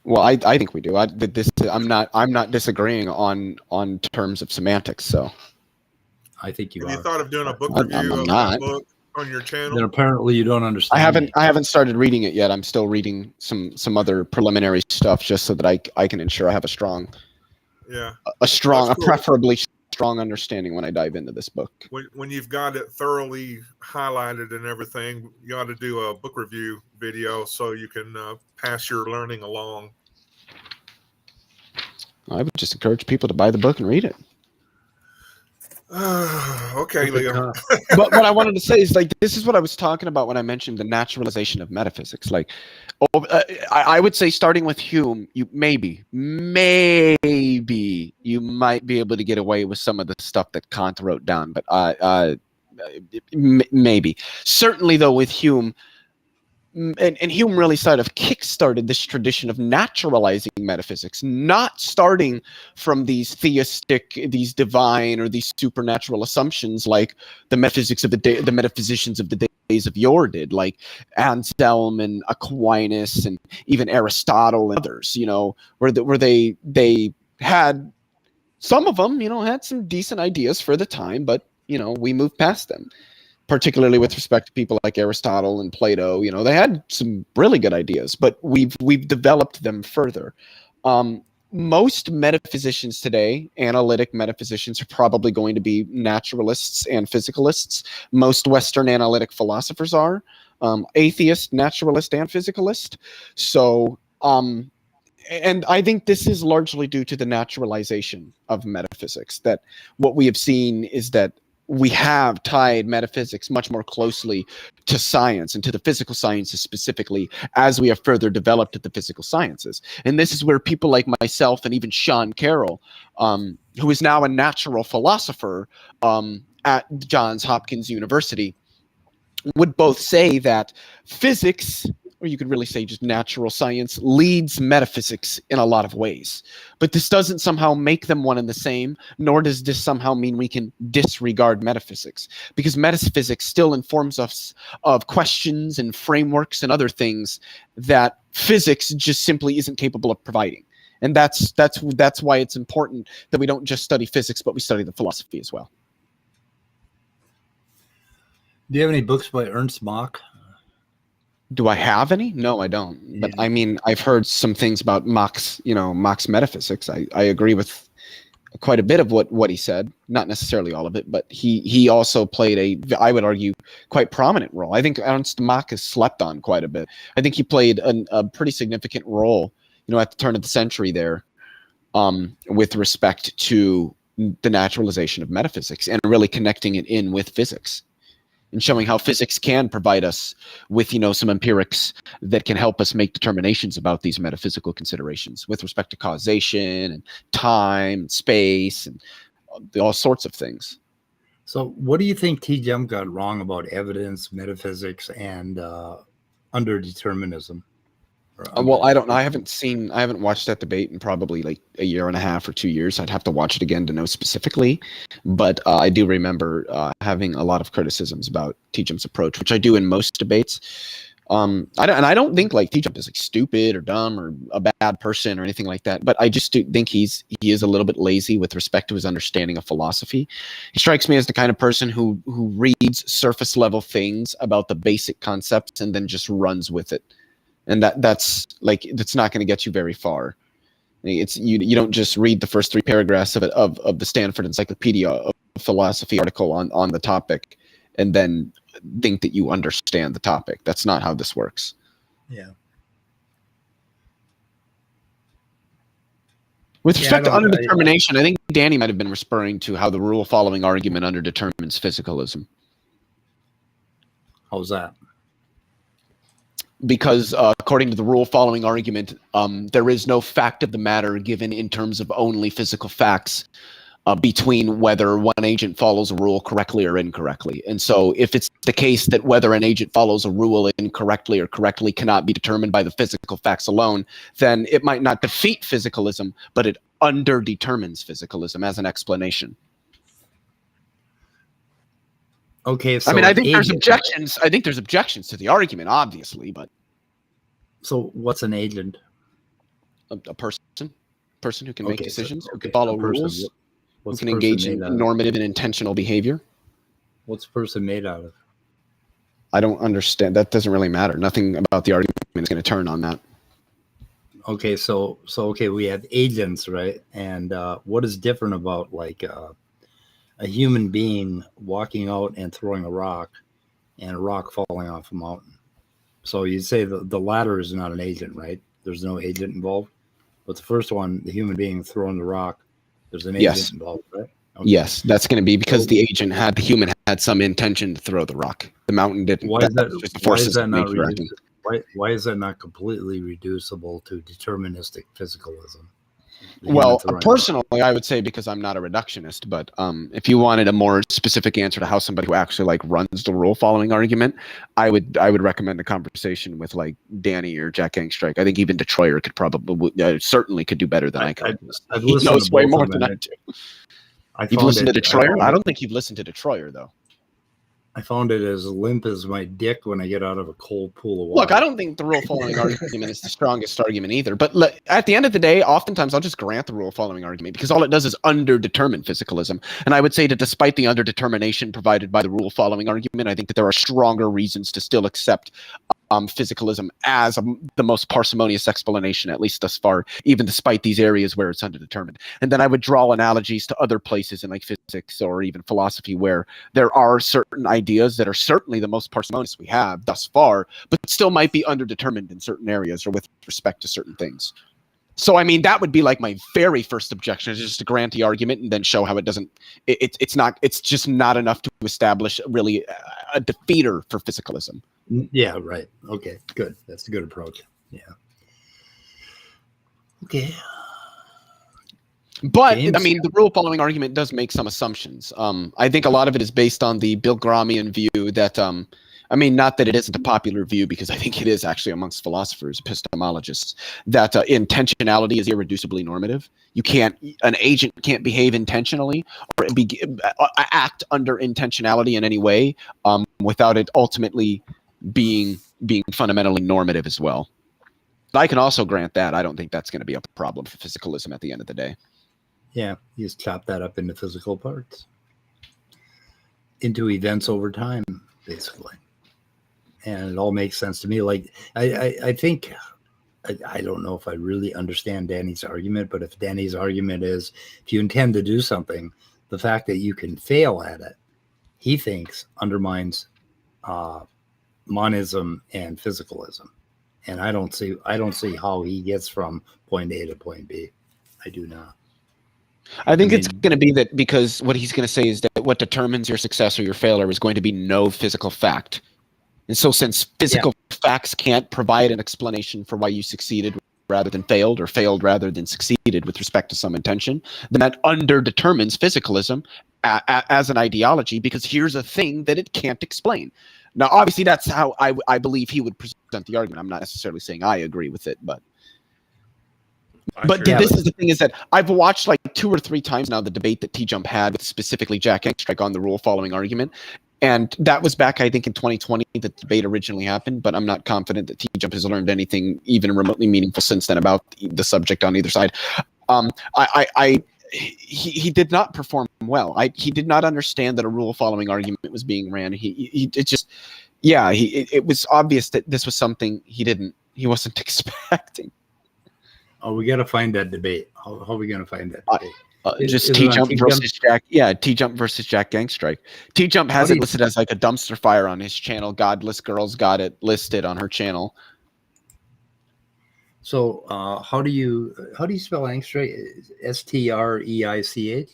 Well, I think we do. I'm not disagreeing on terms of semantics. So I think you Have are. you thought of doing a book I'm review of not. that book on your channel? Then apparently you don't understand. I haven't started reading it yet. I'm still reading some other preliminary stuff just so that I can ensure I have a preferably strong understanding when I dive into this book. When you've got it thoroughly highlighted and everything, you ought to do a book review video so you can pass your learning along. I would just encourage people to buy the book and read it. Okay, Leo. But what I wanted to say is, like, this is what I was talking about when I mentioned the naturalization of metaphysics. Like, I would say, starting with Hume, you maybe you might be able to get away with some of the stuff that Kant wrote down, but maybe. Certainly, though, with Hume, and Hume really sort of kickstarted this tradition of naturalizing metaphysics, not starting from these theistic, these divine, or these supernatural assumptions like the metaphysics of the metaphysicians of the days of yore did, like Anselm and Aquinas and even Aristotle and others. You know, where they had, some of them, you know, had some decent ideas for the time, but you know, we moved past them. Particularly with respect to people like Aristotle and Plato, you know, they had some really good ideas, but we've developed them further. Most metaphysicians today, analytic metaphysicians, are probably going to be naturalists and physicalists. Most Western analytic philosophers are atheist, naturalist, and physicalist. So, and I think this is largely due to the naturalization of metaphysics. That what we have seen is that we have tied metaphysics much more closely to science and to the physical sciences specifically as we have further developed the physical sciences. And this is where people like myself and even Sean Carroll, who is now a natural philosopher at Johns Hopkins University, would both say that physics, or you could really say just natural science, leads metaphysics in a lot of ways. But this doesn't somehow make them one and the same, nor does this somehow mean we can disregard metaphysics, because metaphysics still informs us of questions and frameworks and other things that physics just simply isn't capable of providing. And that's why it's important that we don't just study physics, but we study the philosophy as well. Do you have any books by Ernst Mach? Do I have any? No, I don't. But I mean, I've heard some things about Mach's metaphysics. I agree with quite a bit of what he said, not necessarily all of it, but he also played I would argue, quite prominent role. I think Ernst Mach is slept on quite a bit. I think he played a pretty significant role, you know, at the turn of the century there, with respect to the naturalization of metaphysics and really connecting it in with physics, and showing how physics can provide us with, you know, some empirics that can help us make determinations about these metaphysical considerations with respect to causation and time and space and all sorts of things. So what do you think Tjump got wrong about evidence, metaphysics, and underdeterminism? Well, I don't know. I haven't watched that debate in probably like a year and a half or 2 years. I'd have to watch it again to know specifically. But I do remember having a lot of criticisms about Tjump's approach, which I do in most debates. I don't think like Tjump is like stupid or dumb or a bad person or anything like that. But I just do think he is a little bit lazy with respect to his understanding of philosophy. He strikes me as the kind of person who reads surface level things about the basic concepts and then just runs with it. And that's not going to get you very far. It's you don't just read the first 3 paragraphs of the Stanford Encyclopedia of Philosophy article on the topic and then think that you understand the topic. That's not how this works. Yeah. With respect to underdetermination, I think Danny might have been referring to how the rule following argument underdetermines physicalism. How's that? Because according to the rule following argument, there is no fact of the matter given in terms of only physical facts between whether one agent follows a rule correctly or incorrectly. And so if it's the case that whether an agent follows a rule incorrectly or correctly cannot be determined by the physical facts alone, then it might not defeat physicalism, but it underdetermines physicalism as an explanation. Okay, so I mean, I think there's objections. I think there's objections to the argument, obviously, but so what's an agent? a person who can make Okay, decisions, who okay, can follow a person. rules, who What's can the person engage in made out of? normative and intentional behavior. What's the person made out of? I don't understand. That doesn't really matter. Nothing about the argument is going to turn on that. Okay, so okay, we have agents, right? And what is different about like a human being walking out and throwing a rock, and a rock falling off a mountain? So you'd say the latter is not an agent, right? There's no agent involved. But the first one, the human being throwing the rock, there's an agent involved, right? Okay. Yes, that's going to be because the human had some intention to throw the rock. The mountain didn't. Why is that? Just the Why forces is that not of nature acting. why is that not completely reducible to deterministic physicalism? Well, personally, I would say because I'm not a reductionist, but if you wanted a more specific answer to how somebody who actually like runs the rule following argument, I would recommend a conversation with like Danny or Jack Angstreich. I think even Detroyer could probably certainly could do better than I could. He knows way more than I do. You've listened to Detroyer? I don't think you've listened to Detroyer though. I found it as limp as my dick when I get out of a cold pool of water. Look, I don't think the rule following argument is the strongest argument either. But at the end of the day, oftentimes I'll just grant the rule following argument because all it does is underdetermine physicalism. And I would say that despite the underdetermination provided by the rule following argument, I think that there are stronger reasons to still accept physicalism as the most parsimonious explanation, at least thus far, even despite these areas where it's underdetermined. And then I would draw analogies to other places in like physics or even philosophy where there are certain ideas that are certainly the most parsimonious we have thus far, but still might be underdetermined in certain areas or with respect to certain things. So, I mean, that would be like my very first objection, is just to grant the argument and then show how it doesn't, it's just not enough to establish really a defeater for physicalism. Yeah, right. Okay, good. That's a good approach. Yeah. Okay. But, I mean, the rule following argument does make some assumptions. I think a lot of it is based on the Bilgramian view that, I mean, not that it isn't a popular view, because I think it is actually amongst philosophers, epistemologists, that intentionality is irreducibly normative. An agent can't behave intentionally or act under intentionality in any way without it ultimately being fundamentally normative as well. But I can also grant that. I don't think that's going to be a problem for physicalism at the end of the day. Yeah, you just chop that up into physical parts, into events over time, basically. And it all makes sense to me. Like, I think, I don't know if I really understand Danny's argument, but if Danny's argument is, if you intend to do something, the fact that you can fail at it, he thinks undermines monism and physicalism. And I don't see how he gets from point A to point B. I do not. I think it's going to be that, because what he's going to say is that what determines your success or your failure is going to be no physical fact. And so since physical facts can't provide an explanation for why you succeeded rather than failed, or failed rather than succeeded with respect to some intention, then that underdetermines physicalism as an ideology, because here's a thing that it can't explain. Now, obviously, that's how I believe he would present the argument. I'm not necessarily saying I agree with it, but this is the thing, is that I've watched like 2 or 3 times now the debate that Tjump had with specifically Jack Angstreich on the rule following argument. And that was back, I think, in 2020, the debate originally happened, but I'm not confident that Tjump has learned anything even remotely meaningful since then about the subject on either side. He did not perform well. He did not understand that a rule following argument was being ran. It was obvious that this was something he wasn't expecting. Oh, we got to find that debate. How are we going to find that debate? Just Tjump versus Jack. Yeah, Tjump versus Jack Angstreich. Tjump has it listed as like a dumpster fire on his channel. Godless Girl's got it listed on her channel. So how do you spell Angstreich? Streich?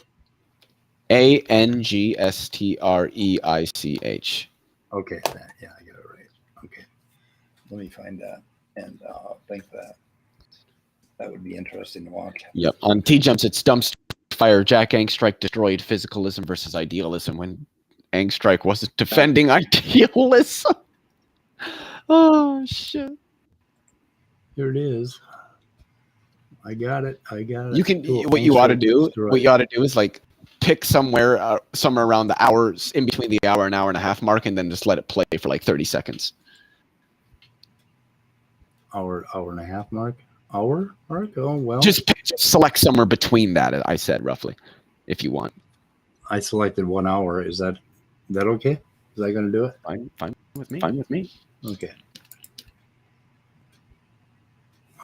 Angstreich. Okay, yeah, I got it right. Okay, let me find that and link that. That would be interesting to watch. Yep, on Tjump's it's DumpsterFire. Jack Angstreich destroyed physicalism versus idealism when Angstreich wasn't defending idealism. Oh shit! Here it is. I got it. You can. What you ought to do is like pick somewhere around the hours, in between the hour and a half mark, and then just let it play for like 30 seconds. Hour and a half mark. hour mark? Oh, well. Just select somewhere between that, I said, roughly, if you want. I selected 1 hour. Is that okay? Is that going to do it? Fine with me. Fine with me. Okay.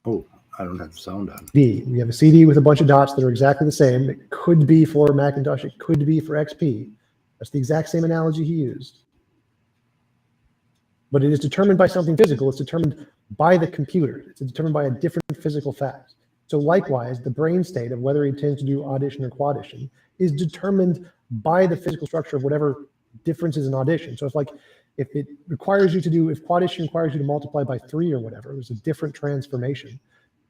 Oh, I don't have the sound on. We have a CD with a bunch of dots that are exactly the same. It could be for Macintosh. It could be for XP. That's the exact same analogy he used. But it is determined by something physical. It's determined by the computer. It's determined by a different physical fact. So likewise, the brain state of whether he tends to do audition or quadition is determined by the physical structure of whatever differences in audition. So if it requires you to do, if quadition requires you to multiply by 3 or whatever, it was a different transformation,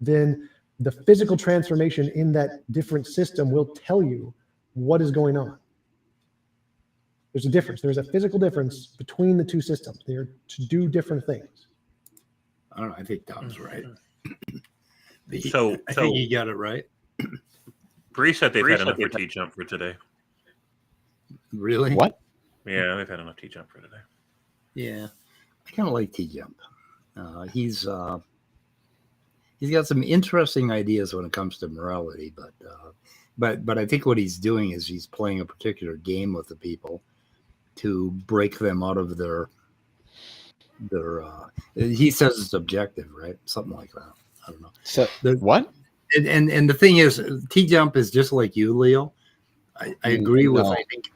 then the physical transformation in that different system will tell you what is going on. There's a difference. There's a physical difference between the two systems. They are to do different things. I don't know. I think Tom's right. I So think you got it right. Bree said they've had enough for Tjump for today. Really? What? Yeah, they've had enough Tjump for today. Yeah. I kind of like Tjump. He's got some interesting ideas when it comes to morality, but I think what he's doing is he's playing a particular game with the people to break them out of their he says it's objective, right? Something like that. I don't know. So what? And the thing is, Tjump is just like you, Leo. I agree with I think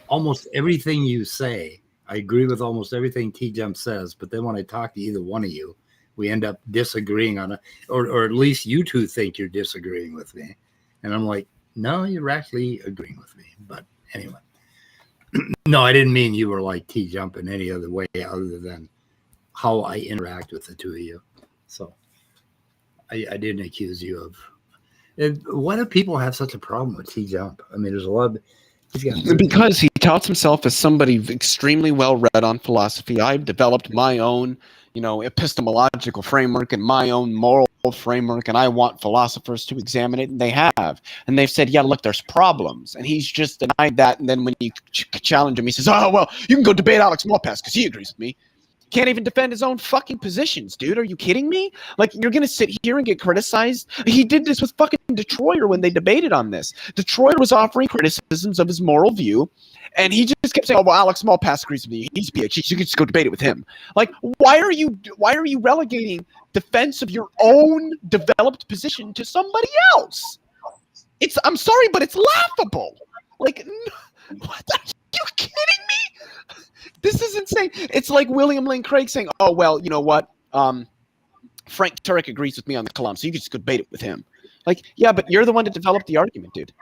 almost everything you say. I agree with almost everything Tjump says, but then when I talk to either one of you, we end up disagreeing on it, or at least you two think you're disagreeing with me. And I'm like, no, you're actually agreeing with me. But anyway, no, I didn't mean you were like Tjump in any other way other than how I interact with the two of you. So I didn't accuse you of. Why do people have such a problem with Tjump? I mean, there's a lot of. Because he touts himself as somebody extremely well read on philosophy. I've developed my own, epistemological framework and my own moral framework, and I want philosophers to examine it, and they have. And they've said, yeah, look, there's problems. And he's just denied that. And then when you challenge him, he says, oh, well, you can go debate Alex Malpass because he agrees with me. Can't even defend his own fucking positions, dude. Are you kidding me? Like, you're going to sit here and get criticized? He did this with fucking Detroiter when they debated on this. Detroiter was offering criticisms of his moral view, and he just kept saying, oh, well, Alex Malpass agrees with me. He's a PhD. You can just go debate it with him. Like, why are you relegating defense of your own developed position to somebody else? I'm sorry, but it's laughable. Like, what? Are you kidding me? This is insane. It's like William Lane Craig saying, oh, well, you know what? Frank Turek agrees with me on the Kalam, so you can just go debate it with him. Like, yeah, but you're the one that developed the argument, dude.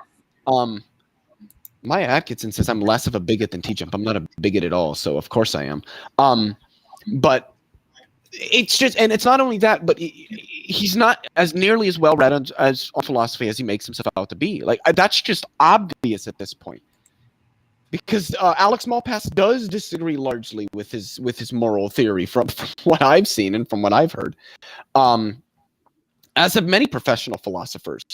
Maya Atkinson says I'm less of a bigot than Tjump. I'm not a bigot at all, so of course I am. But it's just, and it's not only that, but he's not as nearly as well read on philosophy as he makes himself out to be. Like, that's just obvious at this point. Because Alex Malpass does disagree largely with his moral theory from what I've seen and from what I've heard, as have many professional philosophers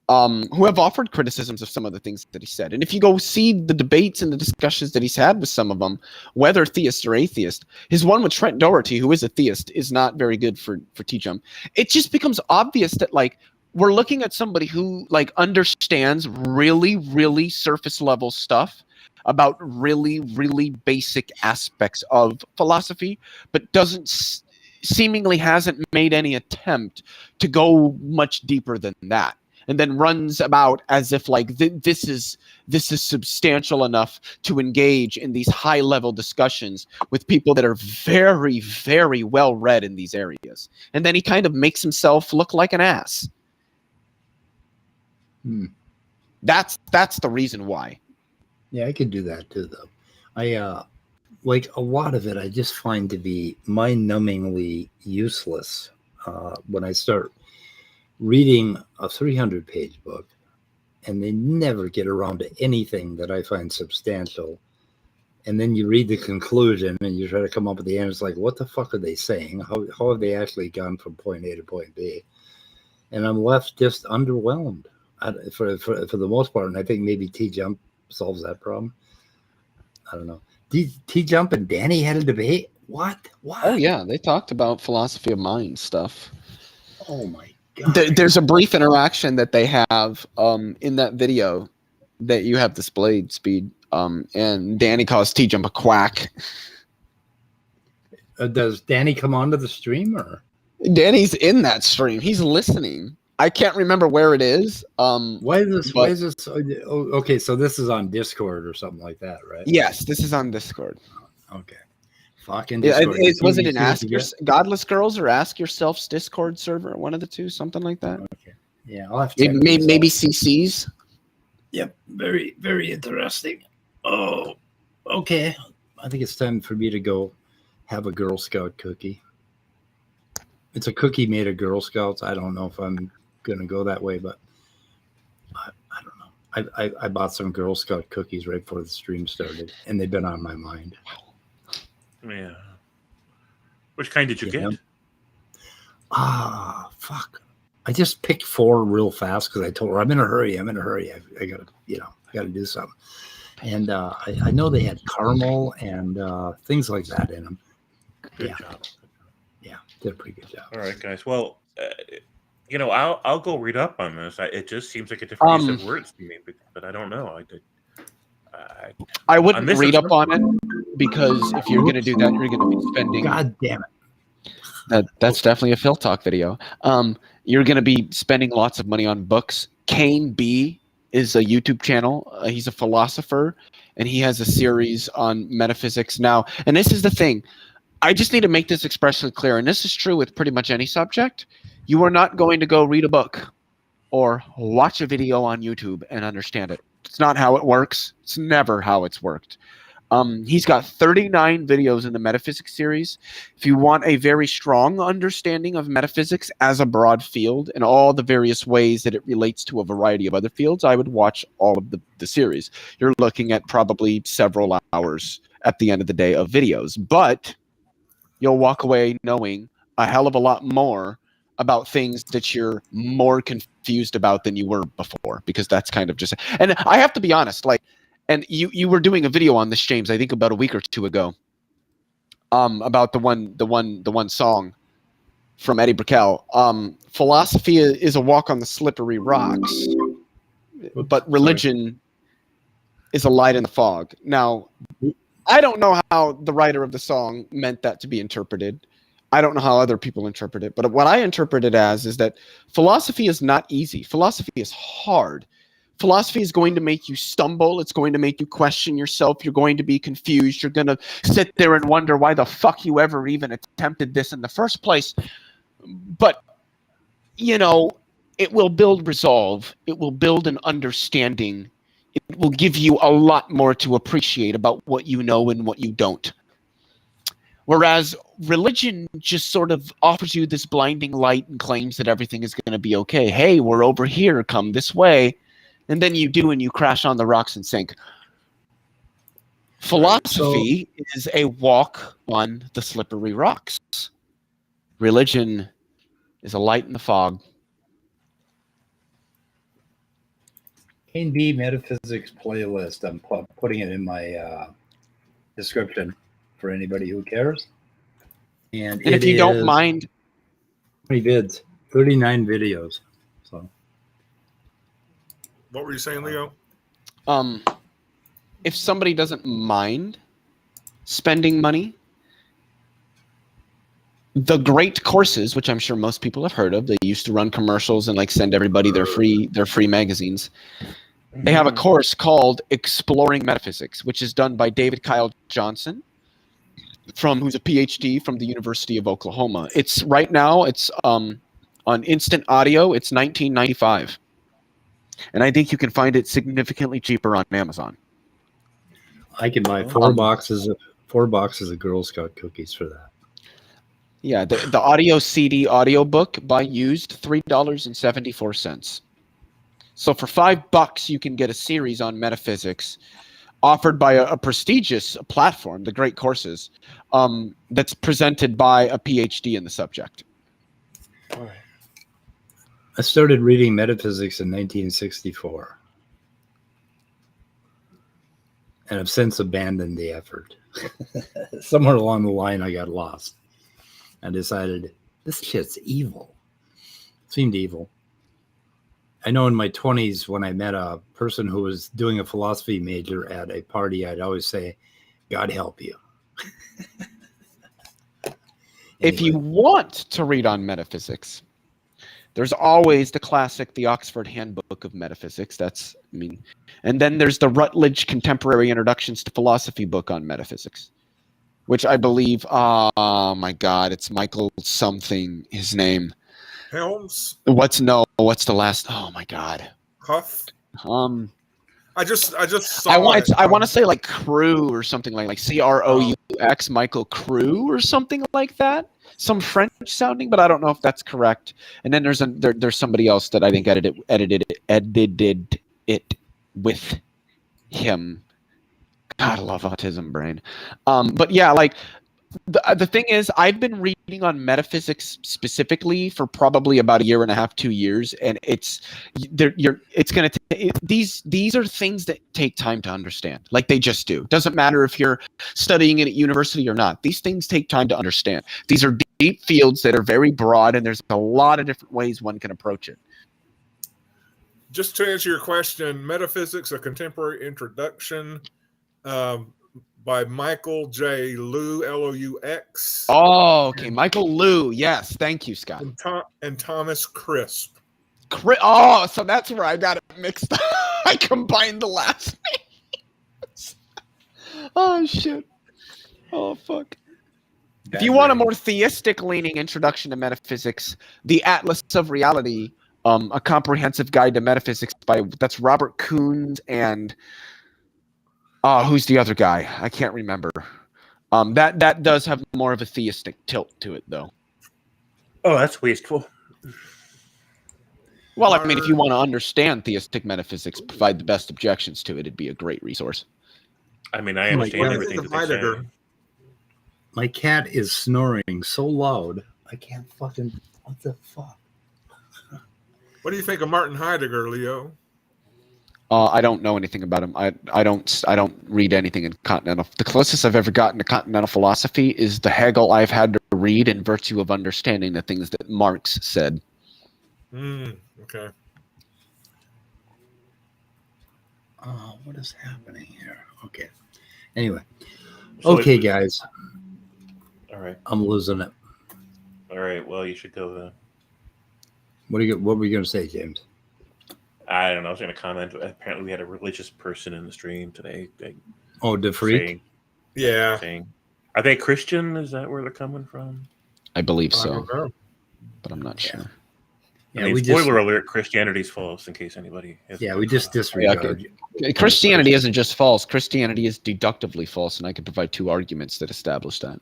who have offered criticisms of some of the things that he said. And if you go see the debates and the discussions that he's had with some of them, whether theist or atheist, his one with Trent Doherty, who is a theist, is not very good for Tjump. It just becomes obvious that, like, we're looking at somebody who, like, understands really, really surface level stuff about really, really basic aspects of philosophy, but seemingly hasn't made any attempt to go much deeper than that, and then runs about as if like this is substantial enough to engage in these high level discussions with people that are very, very well read in these areas, and then he kind of makes himself look like an ass. That's the reason why. Yeah, I could do that too, though. I like a lot of it. I just find to be mind-numbingly useless when I start reading a 300-page book, and they never get around to anything that I find substantial. And then you read the conclusion, and you try to come up with the end. It's like, what the fuck are they saying? How have they actually gone from point A to point B? And I'm left just underwhelmed for the most part. And I think maybe Tjump solves that problem. I don't know. Tjump and Danny had a debate? What? Oh yeah, they talked about philosophy of mind stuff. Oh my There's a brief interaction that they have in that video that you have displayed, Speed. And Danny calls Tjump a quack. Does Danny come onto the stream or? Danny's in that stream. He's listening. I can't remember where it is. Why is this? Okay, so this is on Discord or something like that, right? Yes, this is on Discord. Okay. Fucking Discord. Was it an Godless Girls or Ask Yourself's Discord server? One of the two, something like that. Okay. Yeah, I'll have to. Maybe CC's. Yep. Very, very interesting. Oh, okay. I think it's time for me to go have a Girl Scout cookie. It's a cookie made of Girl Scouts. I don't know if I'm going to go that way, but I don't know. I bought some Girl Scout cookies right before the stream started, and they've been on my mind. Yeah. Which kind did you get? Fuck. I just picked 4 real fast because I told her I'm in a hurry. I gotta do something. And I know they had caramel and things like that in them. Good job. Yeah, did a pretty good job. All right, guys. Well, I'll go read up on this. It just seems like a different use of words to me, but I don't know. I wouldn't read up on it because if you're going to do that, you're going to be spending. God damn it. That's definitely a Phil Talk video. You're going to be spending lots of money on books. Kane B is a YouTube channel. He's a philosopher, and he has a series on metaphysics now. And this is the thing. I just need to make this expressly clear, and this is true with pretty much any subject. You are not going to go read a book or watch a video on YouTube and understand it. It's not how it works. It's never how it's worked. He's got 39 videos in the metaphysics series. If you want a very strong understanding of metaphysics as a broad field and all the various ways that it relates to a variety of other fields, I would watch all of the series. You're looking at probably several hours at the end of the day of videos, but you'll walk away knowing a hell of a lot more about things that you're more confused about than you were before, because that's kind of just, and I have to be honest, like, and you were doing a video on this, James, I think about a week or two ago, about the one song from Eddie Brickell. Philosophy is a walk on the slippery rocks, but religion is a light in the fog. Now, I don't know how the writer of the song meant that to be interpreted. I don't know how other people interpret it, but what I interpret it as is that philosophy is not easy. Philosophy is hard. Philosophy is going to make you stumble. It's going to make you question yourself. You're going to be confused. You're going to sit there and wonder why the fuck you ever even attempted this in the first place. But, it will build resolve. It will build an understanding. It will give you a lot more to appreciate about what you know and what you don't. Whereas religion just sort of offers you this blinding light and claims that everything is going to be okay. Hey, we're over here. Come this way. And then you do, and you crash on the rocks and sink. Philosophy is a walk on the slippery rocks. Religion is a light in the fog. Kane B Metaphysics playlist. I'm putting it in my description for anybody who cares. And if you don't mind, how many vids? 39 videos. So, what were you saying, Leo? If somebody doesn't mind spending money, the great courses, which I'm sure most people have heard of, they used to run commercials and send everybody their free magazines. They have a course called Exploring Metaphysics, which is done by David Kyle Johnson, who's a PhD from the University of Oklahoma. It's right now on instant audio. It's $19.95, and I think you can find it significantly cheaper on Amazon. I can buy 4 boxes of Girl Scout cookies for that. Yeah, the audio CD audiobook by used $3.74. So for $5, you can get a series on metaphysics offered by a prestigious platform, the Great Courses, that's presented by a PhD in the subject. All right. I started reading metaphysics in 1964. And I've since abandoned the effort. Somewhere along the line, I got lost. I decided, this shit's evil. Seemed evil. I know in my 20s when I met a person who was doing a philosophy major at a party, I'd always say, God help you. If you want to read on metaphysics, there's always the classic, the Oxford Handbook of Metaphysics. And then there's the Rutledge Contemporary Introductions to Philosophy book on metaphysics, which I believe, oh my God, it's Michael something, his name. Helms? What's the last, oh my God. Huff? I just saw I want to say like Crew or something like Croux, Michael Crew or something like that. Some French sounding, but I don't know if that's correct. And then there's somebody else that I think edited it with him. God, I love autism brain. But yeah, like the thing is, I've been reading on metaphysics specifically for probably about a year and a half, 2 years, and these are things that take time to understand. Like they just do. Doesn't matter if you're studying it at university or not. These things take time to understand. These are deep fields that are very broad, and there's a lot of different ways one can approach it. Just to answer your question, Metaphysics: A Contemporary Introduction. By Michael J. Lou, L-O-U-X. Oh, okay. Michael Lou. Yes. Thank you, Scott. And Thomas Crisp. Oh, so that's where I got it mixed up. I combined the last names. Oh, shit. Oh, fuck. If you want a more theistic-leaning introduction to metaphysics, The Atlas of Reality, A Comprehensive Guide to Metaphysics that's Robert Koons and... who's the other guy? I can't remember. That does have more of a theistic tilt to it, though. Oh, that's wasteful. Well, I mean, if you want to understand theistic metaphysics, provide the best objections to it, it'd be a great resource. I mean, I understand everything that they say. My cat is snoring so loud, I can't fucking... What the fuck? What do you think of Martin Heidegger, Leo? I don't know anything about him. I don't read anything in continental. The closest I've ever gotten to continental philosophy is the Hegel I've had to read in virtue of understanding the things that Marx said. Okay. What is happening here? Okay. Anyway. Okay, guys. All right. I'm losing it. All right. Well, you should go then. What were you going to say, James? I don't know. I was going to comment. Apparently, we had a religious person in the stream today. The freak? Are they Christian? Is that where they're coming from? I believe so, but I'm not sure. Yeah, spoiler alert, Christianity's false, in case anybody has... Yeah, we just disregard. Christianity isn't just false. Christianity is deductively false, and I can provide 2 arguments that establish that.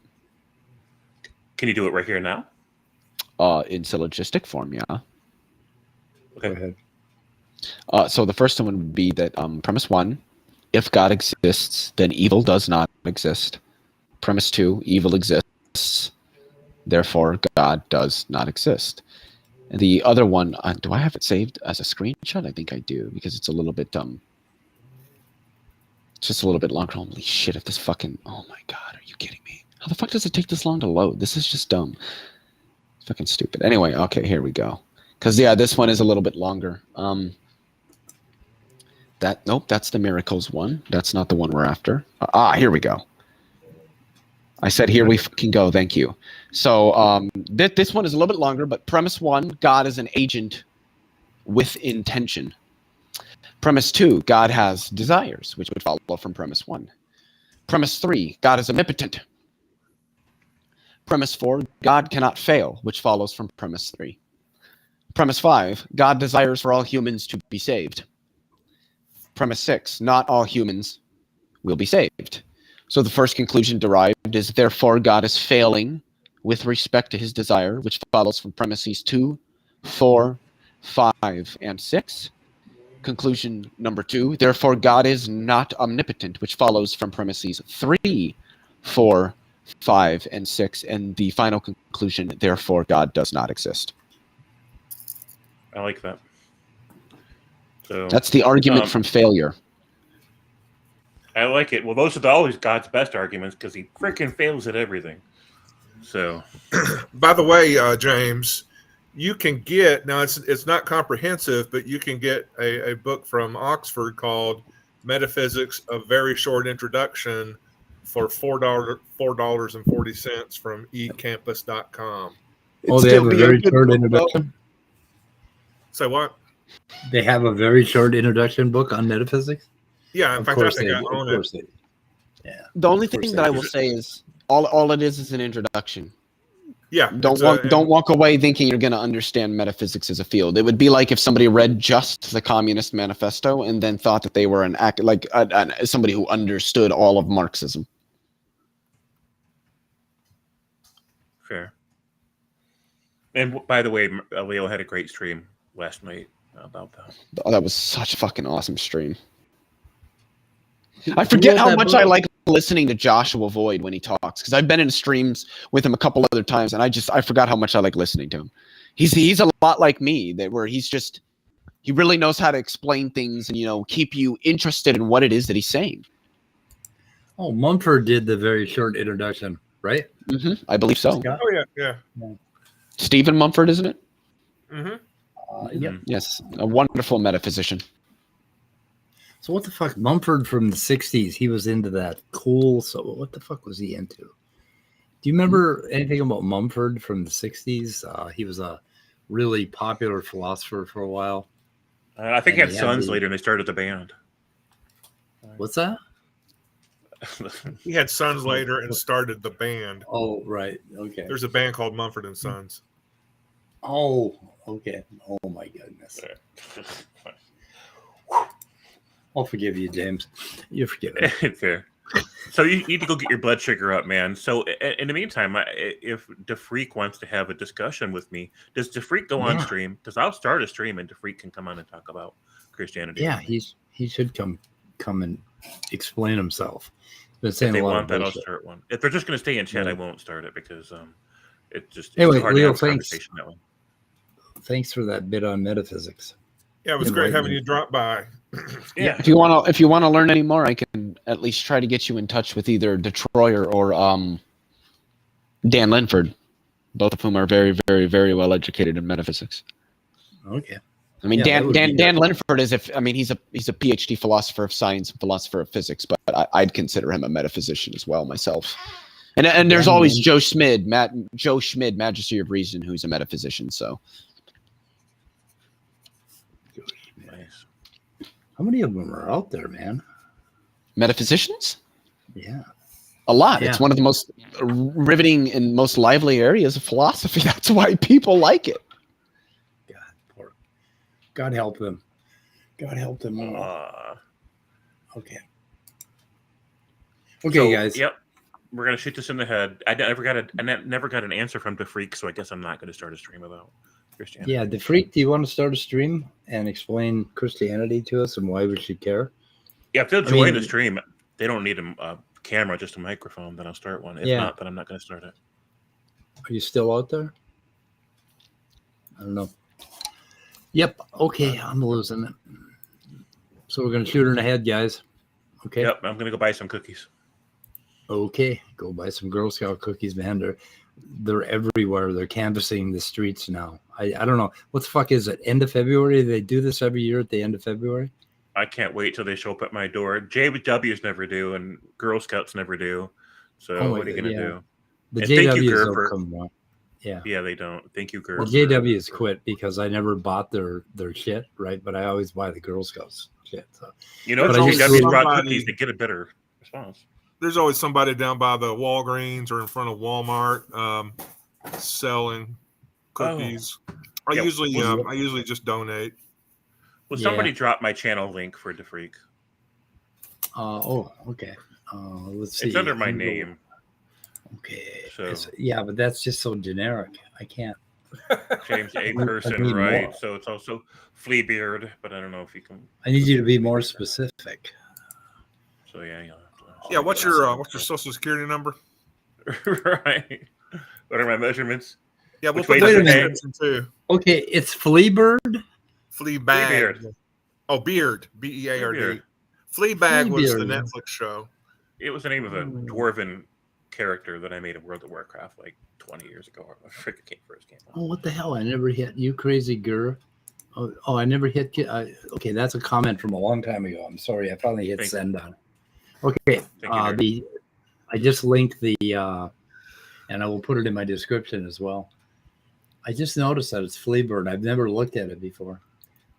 Can you do it right here now? In syllogistic form, yeah. Okay. Go ahead. So the first one would be that premise 1, if God exists, then evil does not exist. Premise 2, evil exists, therefore God does not exist. And the other one, do I have it saved as a screenshot? I think I do, because it's a little bit it's just a little bit longer. Holy shit, if this fucking, oh my God, are you kidding me? How the fuck does it take this long to load? This is just dumb. It's fucking stupid. Anyway, okay, here we go. Because, yeah, this one is a little bit longer. Nope, that's the miracles one. That's not the one we're after. Here we go. I said here we can go. Thank you. So this one is a little bit longer, but premise 1, God is an agent with intention. Premise 2, God has desires, which would follow from premise 1. Premise 3, God is omnipotent. Premise 4, God cannot fail, which follows from premise 3. Premise 5, God desires for all humans to be saved. Premise 6, not all humans will be saved. So the first conclusion derived is, therefore, God is failing with respect to his desire, which follows from premises 2, 4, 5, and 6. Conclusion number 2, therefore, God is not omnipotent, which follows from premises 3, 4, 5, and 6. And the final conclusion, therefore, God does not exist. I like that. So that's the argument from failure. I like it. Well, those are always God's best arguments, because he freaking fails at everything. So, by the way, James, you can get, now it's not comprehensive, but you can get a book from Oxford called Metaphysics, A Very Short Introduction for $4.40 from ecampus.com. Oh, they have a very short introduction? Say what? They have a very short introduction book on metaphysics? Yeah, in fact, I think I own it. Yeah. The only thing that I will say is all it is an introduction. Yeah. Don't walk away thinking you're going to understand metaphysics as a field. It would be like if somebody read just the Communist Manifesto and then thought that they were somebody who understood all of Marxism. Fair. And by the way, Leo had a great stream last night about that. Oh, that was such a fucking awesome stream. I forget how much I like listening to Joshua Void when he talks, because I've been in streams with him a couple other times, and I forgot how much I like listening to him. He's a lot like me, where he really knows how to explain things and keep you interested in what it is that he's saying. Oh, Mumford did the very short introduction, right? Mm-hmm. I believe so. Oh yeah. Stephen Mumford, isn't it? Mm-hmm. Yep. Yes, a wonderful metaphysician. So what the fuck? Mumford from the 60s, he was into that cool. So what the fuck was he into? Do you remember anything about Mumford from the 60s? He was a really popular philosopher for a while. I think he had sons later and they started the band. What's that? He had sons later and started the band. Oh, right. Okay. There's a band called Mumford and Sons. Oh, okay. Oh, my goodness. I'll forgive you, James. You forgive me. Fair. So you need to go get your blood sugar up, man. So in the meantime, if DeFreak wants to have a discussion with me, does DeFreak go on stream? Because I'll start a stream and DeFreak can come on and talk about Christianity. Yeah, he should come and explain himself. If they want that, I'll start one. If they're just going to stay in chat, I won't start it because it's anyway, hard Leo, to have a conversation that way. Thanks for that bit on metaphysics. Yeah, it was great having you drop by. Yeah. If you want to learn any more, I can at least try to get you in touch with either Detroit or Dan Linford, both of whom are very, very, very well educated in metaphysics. Okay. I mean, Dan Linford he's a PhD philosopher of science and philosopher of physics, but I'd consider him a metaphysician as well myself. And there's always Joe Schmid, Majesty of Reason, who's a metaphysician. So. Nice. How many of them are out there, man? Metaphysicians? Yeah. A lot. Yeah. It's one of the most riveting and most lively areas of philosophy. That's why people like it. God help them. God help them all. Okay. Okay, so, guys. Yep. We're gonna shoot this in the head. I never got an answer from DeFreak, so I guess I'm not gonna start a stream about Christianity. Yeah, DeFreak, do you want to start a stream and explain Christianity to us and why we should care? Yeah, if they'll join the stream, they don't need a camera, just a microphone, then I'll start one. If not, then I'm not gonna start it. Are you still out there? I don't know. Yep. Okay, I'm losing it. So we're gonna shoot her in the head, guys. Okay. Yep. I'm gonna go buy some cookies. Okay, go buy some Girl Scout cookies, man. They're everywhere. They're canvassing the streets now. I don't know what the fuck is it. End of February? They do this every year at the end of February. I can't wait till they show up at my door. JWs never do, and Girl Scouts never do. So what are you gonna do? The JWs don't come out. Yeah, they don't. Thank you, girls. The JWs quit because I never bought their shit, right? But I always buy the Girl Scouts shit. So. JWs brought cookies to get a better response. There's always somebody down by the Walgreens or in front of Walmart selling cookies. I usually just donate. Well, somebody drop my channel link for DeFreak. Okay. Let's see. It's under my name. Okay. So but that's just so generic. I can't. James A. Person, right? More. So it's also Fleabeard, but I don't know if you can. I need you to be more specific. So what's your social security number? Right. What are my measurements? Yeah, we'll put that in the description too. Okay, it's Fleabird. Fleabag. Oh, Beard. Beard. Fleabag was the Netflix show. It was the name of a dwarven character that I made in World of Warcraft like 20 years ago, or when it first came out. Oh, what the hell! I never hit you, crazy girl. Oh, I never hit. Okay, that's a comment from a long time ago. I'm sorry. I finally hit send on. Okay, I just linked the, and I will put it in my description as well. I just noticed that it's Fleabird. I've never looked at it before.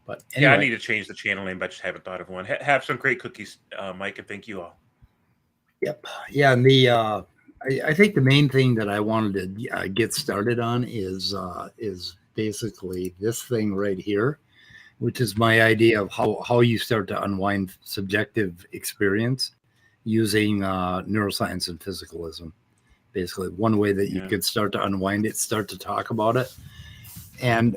But anyway. Yeah, I need to change the channel name, but I just haven't thought of one. Have some great cookies, Mike, and thank you all. Yep. Yeah, and the I think the main thing that I wanted to get started on is basically this thing right here, which is my idea of how you start to unwind subjective experience using neuroscience and physicalism. Basically, one way that you could start to unwind it, start to talk about it, and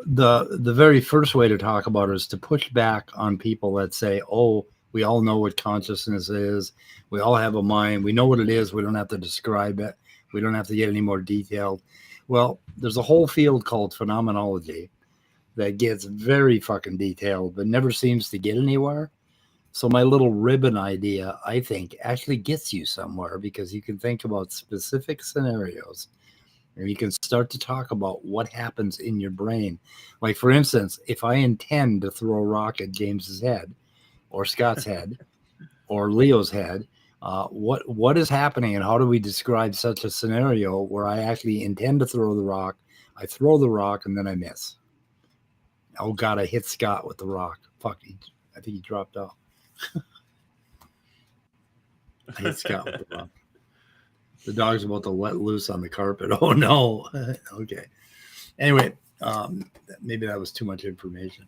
the very first way to talk about it is to push back on people that say, oh, we all know what consciousness is. We all have a mind. We know what it is. We don't have to describe it. We don't have to get any more detailed. Well, there's a whole field called phenomenology that gets very fucking detailed, but never seems to get anywhere. So my little ribbon idea, I think, actually gets you somewhere, because you can think about specific scenarios and you can start to talk about what happens in your brain. Like, for instance, if I intend to throw a rock at James's head or Scott's head or Leo's head, what is happening, and how do we describe such a scenario where I actually intend to throw the rock, I throw the rock, and then I miss? Oh, God, I hit Scott with the rock. Fuck, I think he dropped off. I hit Scott with the rock. The dog's about to let loose on the carpet. Oh, no. Okay. Anyway, maybe that was too much information.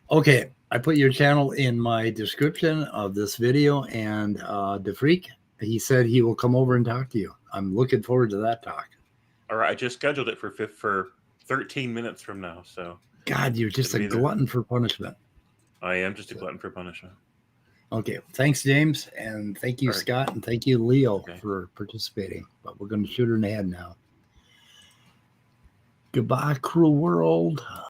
Okay, I put your channel in my description of this video, and the freak, he said he will come over and talk to you. I'm looking forward to that talk. All right, I just scheduled it for 13 minutes from now. So, God, you're just a glutton for punishment. I am just a glutton for punishment. Okay, thanks, James, and thank you, Scott, and thank you, Leo, for participating. But we're going to shoot her in the head now. Goodbye, cruel world.